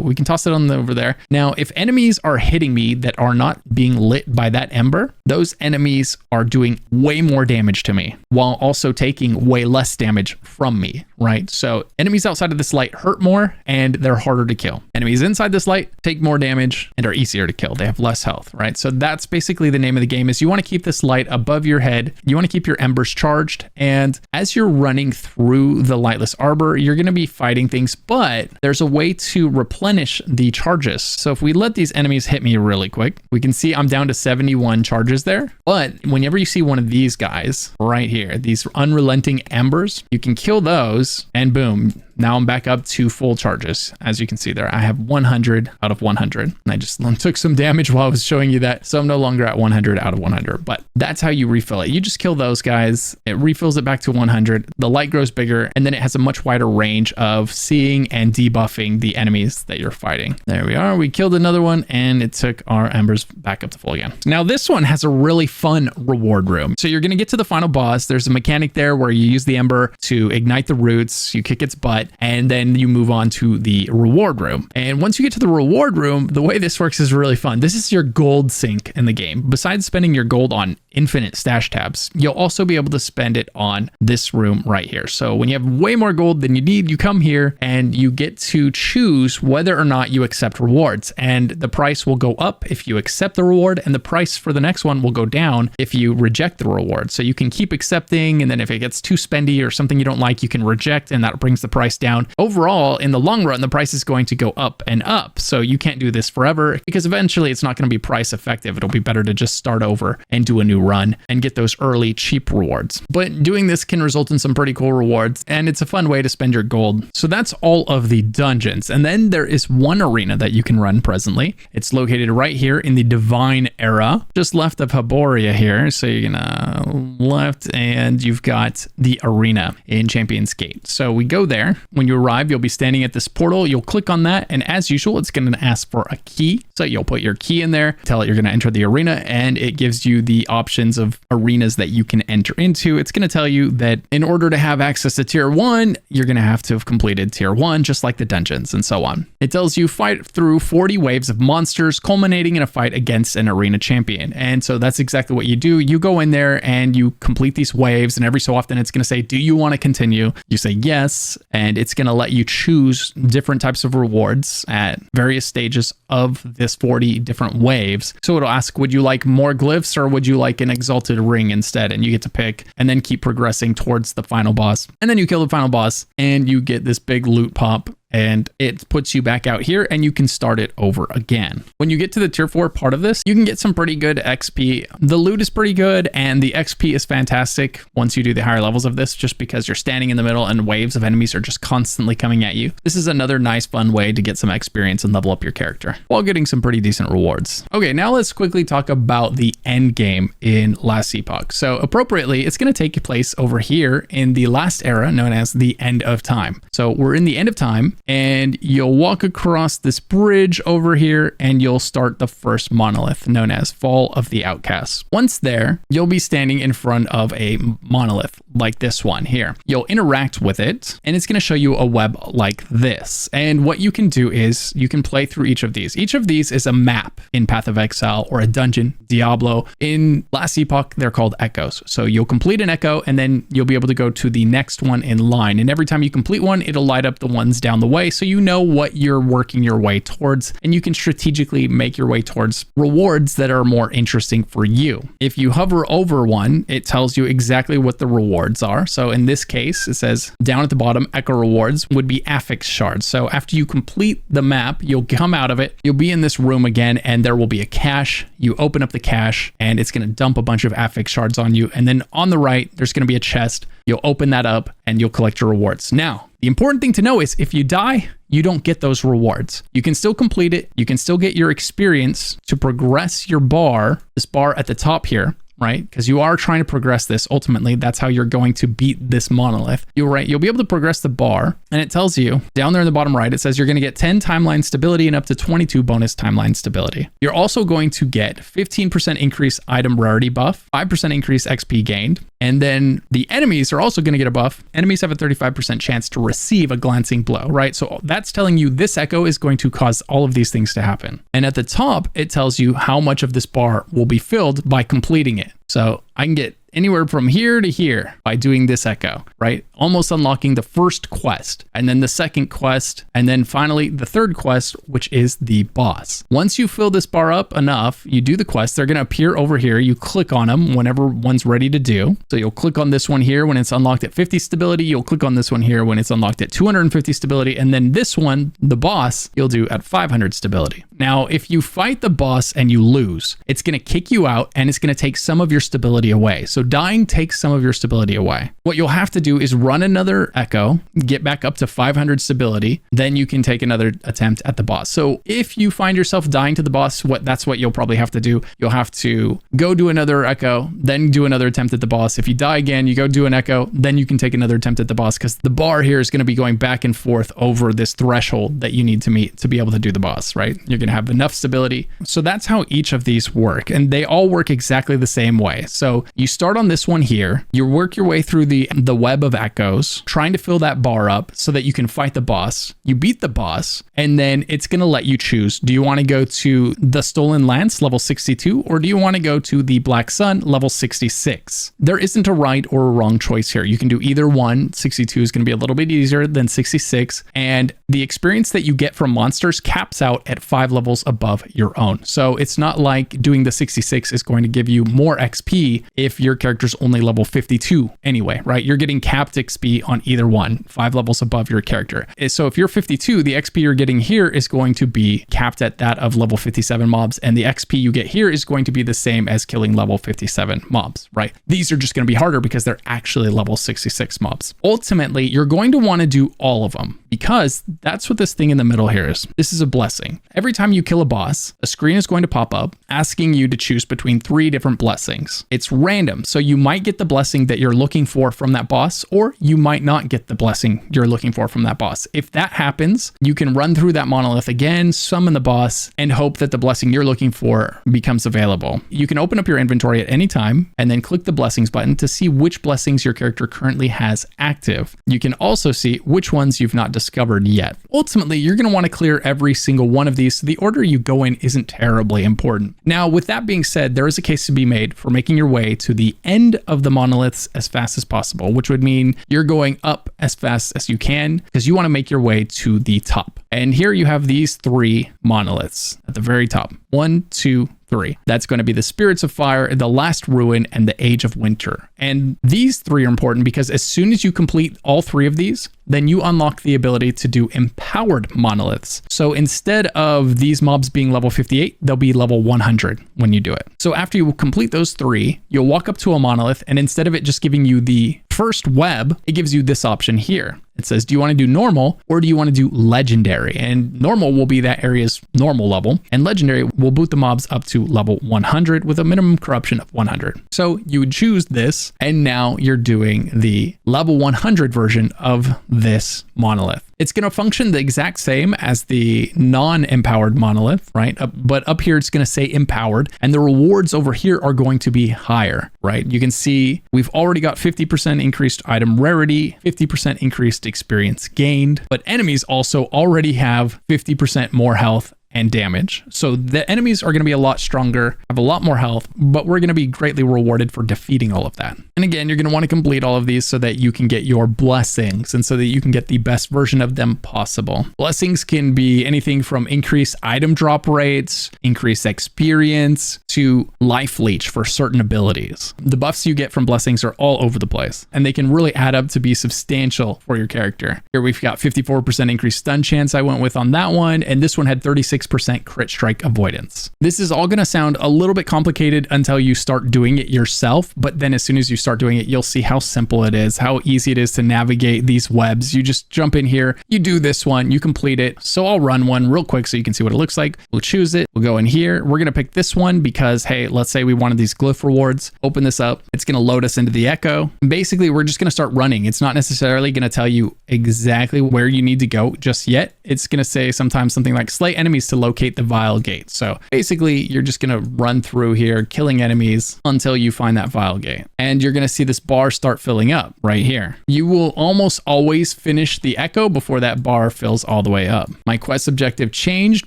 we can toss it on over there. Now, if enemies are hitting me that are not being lit by that ember, those enemies are doing way more damage to me while also taking way less damage from me, right? So enemies outside of this light hurt more and they're harder to kill. Enemies inside this light take more damage and are easier to kill. They have less health, right? So that's basically the name of the game, is you want to keep this light above your head. You want to keep your embers charged. And as you're running through the Lightless Arbor, you're going to be fighting things, but there's a way to replenish the charges. So if we let these enemies hit me really quick, we can see I'm down to 71 charges there. But whenever you see one of these guys right here, these unrelenting embers, you can kill those and boom, Now I'm back up to full charges. As you can see there, I have 100 out of 100. And I just took some damage while I was showing you that. So I'm no longer at 100 out of 100, but that's how you refill it. You just kill those guys. It refills it back to 100. The light grows bigger, and then it has a much wider range of seeing and debuffing the enemies that you're fighting. There we are. We killed another one, and it took our embers back up to full again. Now this one has a really fun reward room. So you're going to get to the final boss. There's a mechanic there where you use the ember to ignite the roots, you kick its butt, and then you move on to the reward room. And once you get to the reward room, the way this works is really fun. This is your gold sink in the game. Besides spending your gold on infinite stash tabs, you'll also be able to spend it on this room right here. So when you have way more gold than you need, you come here and you get to choose whether or not you accept rewards. And the price will go up if you accept the reward, and the price for the next one will go down if you reject the reward. So you can keep accepting, and then if it gets too spendy or something you don't like, you can reject, and that brings the price down. Overall, in the long run, the price is going to go up and up. So you can't do this forever, because eventually it's not going to be price effective. It'll be better to just start over and do a new run and get those early cheap rewards. But doing this can result in some pretty cool rewards, and it's a fun way to spend your gold. So that's all of the dungeons. And then there is one arena that you can run presently. It's located right here in the Divine Era, just left of Haboria here. So you're gonna left, and you've got the arena in Champion's Gate. So we go there. When you arrive, you'll be standing at this portal. You'll click on that, and as usual, it's going to ask for a key. So you'll put your key in there, tell it you're going to enter the arena, and it gives you the options of arenas that you can enter into. It's going to tell you that in order to have access to tier 1, you're going to have to have completed tier 1, just like the dungeons and so on. It tells you fight through 40 waves of monsters, culminating in a fight against an arena champion. And so that's exactly what you do. You go in there and you complete these waves, and every so often it's going to say, do you want to continue? You say yes, and it's going to let you choose different types of rewards at various stages of this 40 different waves. So it'll ask, would you like more glyphs, or would you like an exalted ring instead? And you get to pick, and then keep progressing towards the final boss. And then you kill the final boss, and you get this big loot pop, and it puts you back out here, and you can start it over again. When you get to the tier 4 part of this, you can get some pretty good XP. The loot is pretty good, and the XP is fantastic once you do the higher levels of this, just because you're standing in the middle and waves of enemies are just constantly coming at you. This is another nice fun way to get some experience and level up your character while getting some pretty decent rewards. Okay, now let's quickly talk about the end game in Last Epoch. So appropriately, it's going to take place over here in the last era, known as the End of Time. So we're in the End of Time, and you'll walk across this bridge over here, and you'll start the first monolith, known as Fall of the Outcasts. Once there, you'll be standing in front of a monolith like this one here. You'll interact with it, and it's going to show you a web like this. And what you can do is you can play through each of these. Each of these is a map in Path of Exile or a dungeon, Diablo. In Last Epoch, they're called echoes. So you'll complete an echo, and then you'll be able to go to the next one in line. And every time you complete one, it'll light up the ones down the way, so you know what you're working your way towards, and you can strategically make your way towards rewards that are more interesting for you. If you hover over one, it tells you exactly what the rewards are. So in this case, it says down at the bottom, echo rewards would be affix shards. So after you complete the map, you'll come out of it, you'll be in this room again, and there will be a cache. You open up the cache, and it's going to dump a bunch of affix shards on you. And then on the right, there's going to be a chest. You'll open that up, and you'll collect your rewards. Now, the important thing to know is if you die, you don't get those rewards. You can still complete it. You can still get your experience to progress your bar, this bar at the top here, right? Because you are trying to progress this. Ultimately, that's how you're going to beat this monolith. You'll be able to progress the bar, and it tells you down there in the bottom right, it says you're going to get 10 timeline stability and up to 22 bonus timeline stability. You're also going to get 15% increase item rarity buff, 5% increase XP gained, and then the enemies are also going to get a buff. Enemies have a 35% chance to receive a glancing blow, right? So that's telling you this echo is going to cause all of these things to happen. And at the top, it tells you how much of this bar will be filled by completing it. So I can get anywhere from here to here by doing this echo, right? Almost unlocking the first quest, and then the second quest, and then finally the third quest, which is the boss. Once you fill this bar up enough, you do the quest, they're going to appear over here. You click on them whenever one's ready to do. So you'll click on this one here when it's unlocked at 50 stability. You'll click on this one here when it's unlocked at 250 stability. And then this one, the boss, you'll do at 500 stability. Now, if you fight the boss and you lose, it's going to kick you out, and it's going to take some of your stability away. So dying takes some of your stability away. What you'll have to do is run another echo, get back up to 500 stability, then you can take another attempt at the boss. So if you find yourself dying to the boss, that's what you'll probably have to do. You'll have to go do another echo, then do another attempt at the boss. If you die again, you go do an echo, then you can take another attempt at the boss, because the bar here is going to be going back and forth over this threshold that you need to meet to be able to do the boss, right? You're going to have enough stability. So that's how each of these work, and they all work exactly the same way. So you start on this one here, you work your way through the web of echoes, trying to fill that bar up so that you can fight the boss. You beat the boss, and then it's going to let you choose. Do you want to go to the Stolen Lance, level 62, or do you want to go to the Black Sun, level 66? There isn't a right or a wrong choice here. You can do either one. 62 is going to be a little bit easier than 66, and the experience that you get from monsters caps out at 5 levels above your own. So it's not like doing the 66 is going to give you more XP if your character's only level 52 anyway, right? You're getting capped XP on either one, 5 levels above your character. So if you're 52, the XP you're getting here is going to be capped at that of level 57 mobs, and the XP you get here is going to be the same as killing level 57 mobs, right? These are just going to be harder because they're actually level 66 mobs. Ultimately, you're going to want to do all of them, because that's what this thing in the middle here is. This is a blessing. Every time you kill a boss, a screen is going to pop up asking you to choose between 3 different blessings. It's random, so you might get the blessing that you're looking for from that boss, or you might not get the blessing you're looking for from that boss. If that happens, you can run through that monolith again, summon the boss, and hope that the blessing you're looking for becomes available. You can open up your inventory at any time and then click the blessings button to see which blessings your character currently has active. You can also see which ones you've not discovered yet. Ultimately, you're going to want to clear every single one of these, so the order you go in isn't terribly important. Now, with that being said, there is a case to be made for making your way to the end of the monoliths as fast as possible, which would mean you're going up as fast as you can because you want to make your way to the top. And here you have these 3 monoliths at the very top. 1, 2, 3. That's going to be the Spirits of Fire, the Last Ruin, and the Age of Winter. And these 3 are important because as soon as you complete all 3 of these, then you unlock the ability to do empowered monoliths. So instead of these mobs being level 58, they'll be level 100 when you do it. So after you complete those 3, you'll walk up to a monolith, and instead of it just giving you the first web, it gives you this option here. It says, do you want to do normal or do you want to do legendary? And normal will be that area's normal level, and legendary will boot the mobs up to level 100 with a minimum corruption of 100. So you would choose this, and now you're doing the level 100 version of this monolith. It's going to function the exact same as the non-empowered monolith, right? But up here, it's going to say empowered, and the rewards over here are going to be higher, right? You can see we've already got 50% increased item rarity, 50% increased experience gained, but enemies also already have 50% more health and damage. So the enemies are going to be a lot stronger, have a lot more health, but we're going to be greatly rewarded for defeating all of that. And again, you're going to want to complete all of these so that you can get your blessings and so that you can get the best version of them possible. Blessings can be anything from increased item drop rates, increased experience, to life leech for certain abilities. The buffs you get from blessings are all over the place, and they can really add up to be substantial for your character. Here we've got 54% increased stun chance I went with on that one, and this one had 36% crit strike avoidance. This is all going to sound a little bit complicated until you start doing it yourself, but then as soon as you start doing it, you'll see how simple it is, how easy it is to navigate these webs. You just jump in here, you do this one, you complete it. So I'll run one real quick so you can see what it looks like. We'll choose it. We'll go in here. We're going to pick this one because, hey, let's say we wanted these glyph rewards. Open this up. It's going to load us into the echo. Basically, we're just going to start running. It's not necessarily going to tell you exactly where you need to go just yet. It's going to say sometimes something like slay enemies to locate the vial gate. So basically, you're just going to run through here, killing enemies until you find that vial gate. And you're going to see this bar start filling up right here. You will almost always finish the echo before that bar fills all the way up. My quest objective changed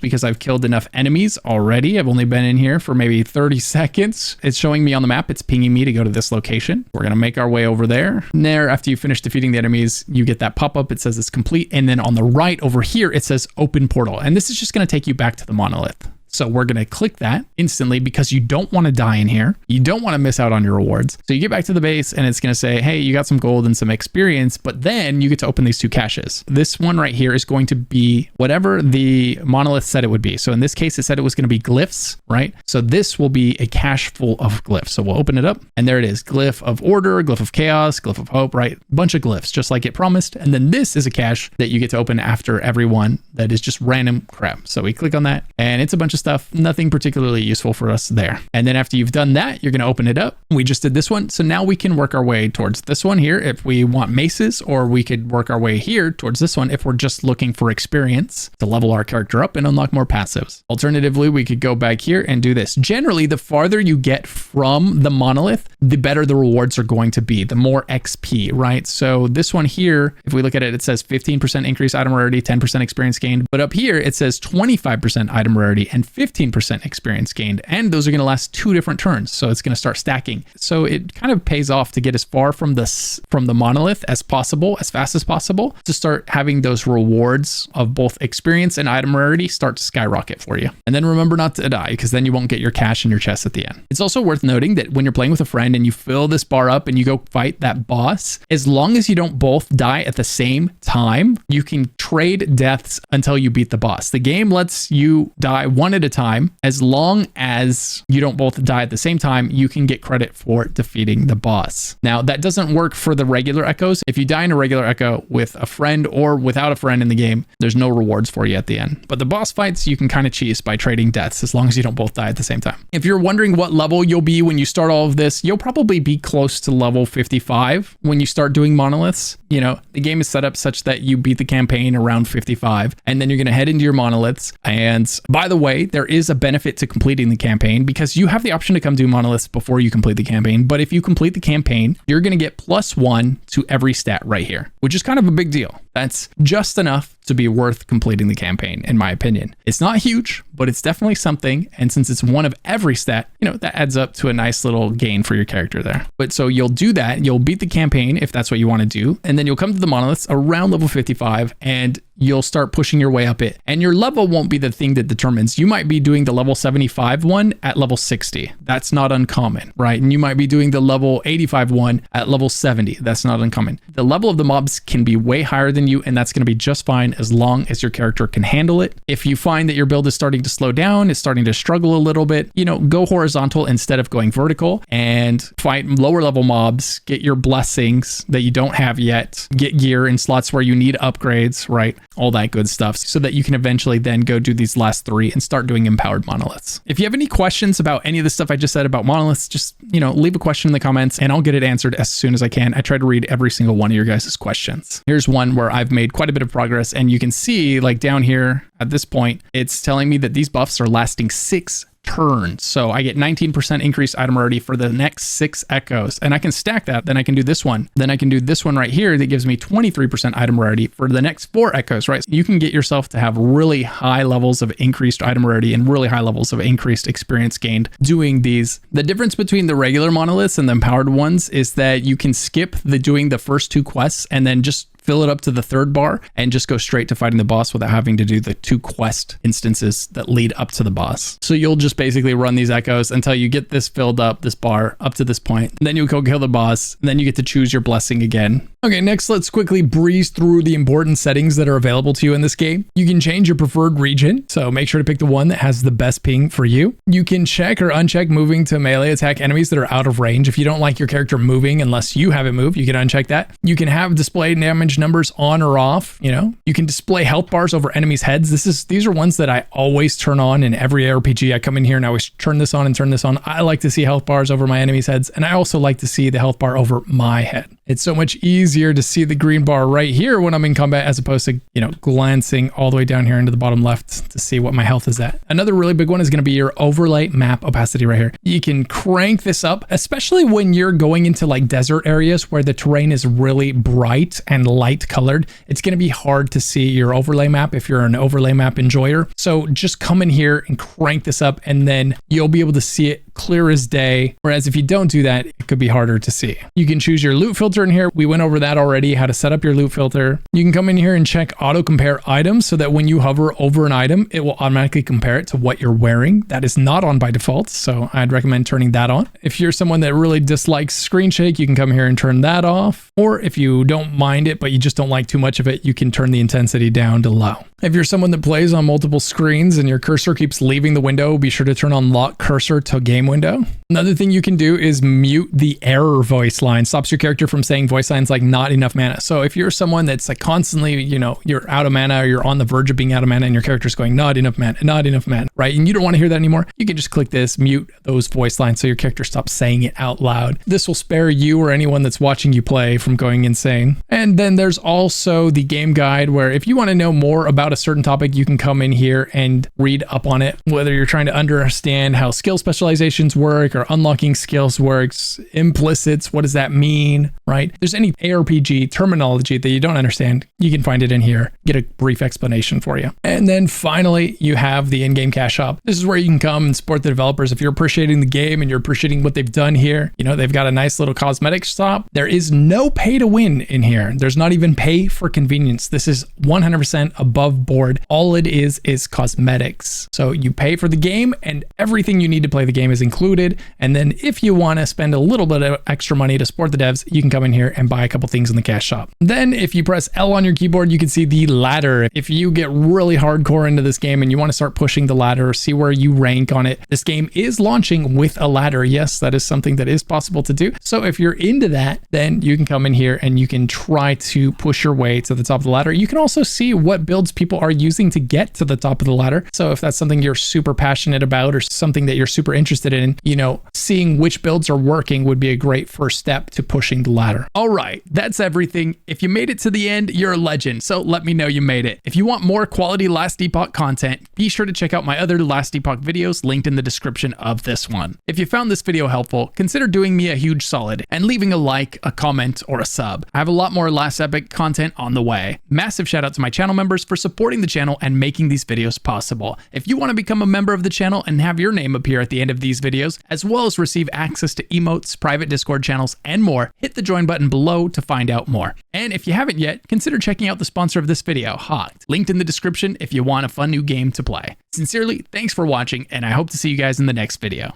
because I've killed enough enemies already. I've only been in here for maybe 30 seconds. It's showing me on the map. It's pinging me to go to this location. We're going to make our way over there. And there, after you finish defeating the enemies, you get that pop-up. It says it's complete. And then on the right over here, it says open portal. And this is just going to take you back to the monolith. So we're going to click that instantly because you don't want to die in here. You don't want to miss out on your rewards. So you get back to the base and it's going to say, hey, you got some gold and some experience, but then you get to open these 2 caches. This one right here is going to be whatever the monolith said it would be. So in this case, it said it was going to be glyphs, right? So this will be a cache full of glyphs. So we'll open it up and there it is. Glyph of order, glyph of chaos, glyph of hope, right? Bunch of glyphs, just like it promised. And then this is a cache that you get to open after every one that is just random crap. So we click on that and it's a bunch of stuff, nothing particularly useful for us there. And then after you've done that, you're going to open it up. We just did this one. So now we can work our way towards this one here if we want maces, or we could work our way here towards this one if we're just looking for experience to level our character up and unlock more passives. Alternatively, we could go back here and do this. Generally, the farther you get from the monolith, the better the rewards are going to be, the more XP, right? So this one here, if we look at it, it says 15% increase item rarity, 10% experience gained. But up here, it says 25% item rarity and 15% experience gained. And those are going to last 2 different turns. So it's going to start stacking. So it kind of pays off to get as far from the monolith as possible, as fast as possible, to start having those rewards of both experience and item rarity start to skyrocket for you. And then remember not to die, because then you won't get your cash in your chest at the end. It's also worth noting that when you're playing with a friend and you fill this bar up and you go fight that boss, as long as you don't both die at the same time, you can trade deaths until you beat the boss. The game lets you die one at a time. As long as you don't both die at the same time, you can get credit for defeating the boss. Now, that doesn't work for the regular echoes. If you die in a regular echo with a friend or without a friend in the game, there's no rewards for you at the end. But the boss fights, you can kind of cheese by trading deaths as long as you don't both die at the same time. If you're wondering what level you'll be when you start all of this, you'll probably be close to level 55 when you start doing monoliths. You know, the game is set up such that you beat the campaign around 55, and then you're going to head into your monoliths. And by the way, there is a benefit to completing the campaign because you have the option to come do monoliths before you complete the campaign. But if you complete the campaign, you're going to get +1 to every stat right here, which is kind of a big deal. That's just enough to be worth completing the campaign, in my opinion. It's not huge, but it's definitely something. And since it's one of every stat, you know, that adds up to a nice little gain for your character there. But so you'll do that. You'll beat the campaign if that's what you want to do. And then you'll come to the monoliths around level 55 and you'll start pushing your way up it. And your level won't be the thing that determines. You might be doing the level 75 one at level 60. That's not uncommon, right? And you might be doing the level 85 one at level 70. That's not uncommon. The level of the mobs can be way higher than you, and that's going to be just fine as long as your character can handle it. If you find that your build is starting to slow down, it's starting to struggle a little bit, you know, go horizontal instead of going vertical and fight lower level mobs, get your blessings that you don't have yet, get gear in slots where you need upgrades, right? All that good stuff, so that you can eventually then go do these last 3 and start doing empowered monoliths. If you have any questions about any of the stuff I just said about monoliths, just, you know, leave a question in the comments and I'll get it answered as soon as I can. I try to read every single one of your guys' questions. Here's one where I've made quite a bit of progress, and you can see like down here at this point, it's telling me that these buffs are lasting 6 turns. So I get 19% increased item rarity for the next 6 echoes, and I can stack that. Then I can do this one. Then I can do this one right here that gives me 23% item rarity for the next 4 echoes, right? So you can get yourself to have really high levels of increased item rarity and really high levels of increased experience gained doing these. The difference between the regular monoliths and the empowered ones is that you can skip doing the first 2 quests and then just fill it up to the 3rd bar and just go straight to fighting the boss without having to do the 2 quest instances that lead up to the boss. So you'll just basically run these echoes until you get this filled up, this bar up to this point. And then you'll go kill the boss, and then you get to choose your blessing again. Okay, next let's quickly breeze through the important settings that are available to you in this game. You can change your preferred region, so make sure to pick the one that has the best ping for you. You can check or uncheck moving to melee attack enemies that are out of range. If you don't like your character moving unless you have it move, you can uncheck that. You can have display damage numbers on or off, you know. You can display health bars over enemies' heads. These are ones that I always turn on in every RPG. I come in here and I always turn this on and turn this on. I like to see health bars over my enemies' heads, and I also like to see the health bar over my head. It's so much easier to see the green bar right here when I'm in combat as opposed to, you know, glancing all the way down here into the bottom left to see what my health is at. Another really big one is going to be your overlay map opacity right here. You can crank this up, especially when you're going into like desert areas where the terrain is really bright and light colored. It's going to be hard to see your overlay map if you're an overlay map enjoyer. So just come in here and crank this up, and then you'll be able to see it clear as day. Whereas if you don't do that, it could be harder to see. You can choose your loot filter in here. We went over that already, how to set up your loot filter. You can come in here and check auto compare items so that when you hover over an item, it will automatically compare it to what you're wearing. That is not on by default, so I'd recommend turning that on. If you're someone that really dislikes screen shake, you can come here and turn that off. Or if you don't mind it, but you just don't like too much of it, you can turn the intensity down to low. If you're someone that plays on multiple screens and your cursor keeps leaving the window, be sure to turn on lock cursor to game window. Another thing you can do is mute the error voice line. Stops your character from saying voice lines like not enough mana. So if you're someone that's like constantly, you know, you're out of mana or you're on the verge of being out of mana and your character's going not enough mana, right? And you don't want to hear that anymore, you can just click this, mute those voice lines so your character stops saying it out loud. This will spare you or anyone that's watching you play from going insane. And then there's also the game guide where if you want to know more about a certain topic, you can come in here and read up on it. Whether you're trying to understand how skill specializations work or unlocking skills works, implicits, what does that mean, right? There's any ARPG terminology that you don't understand, you can find it in here, get a brief explanation for you. And then finally, you have the in-game cash shop. This is where you can come and support the developers. If you're appreciating the game and you're appreciating what they've done here, you know, they've got a nice little cosmetic shop. There is no pay to win in here. There's not even pay for convenience. This is 100% above board. All it is cosmetics. So you pay for the game and everything you need to play the game is included. And then if you want to spend a little bit of extra money to support the devs, you can come in here and buy a couple things in the cash shop. Then if you press L on your keyboard, you can see the ladder. If you get really hardcore into this game and you want to start pushing the ladder, see where you rank on it, this game is launching with a ladder. Yes, that is something that is possible to do. So if you're into that, then you can come in here and you can try to push your way to the top of the ladder. You can also see what builds people are using to get to the top of the ladder. So if that's something you're super passionate about or something that you're super interested in, you know, seeing which builds are working would be a great first step to pushing the ladder. All right, that's everything. If you made it to the end, you're a legend. So let me know you made it. If you want more quality Last Epoch content, be sure to check out my other Last Epoch videos linked in the description of this one. If you found this video helpful, consider doing me a huge solid and leaving a like, a comment, or a sub. I have a lot more Last Epoch content on the way. Massive shout out to my channel members for supporting the channel and making these videos possible. If you want to become a member of the channel and have your name appear at the end of these videos, as well as receive access to emotes, private Discord channels, and more, hit the join button below to find out more. And if you haven't yet, consider checking out the sponsor of this video, Hogged, linked in the description if you want a fun new game to play. Sincerely, thanks for watching, and I hope to see you guys in the next video.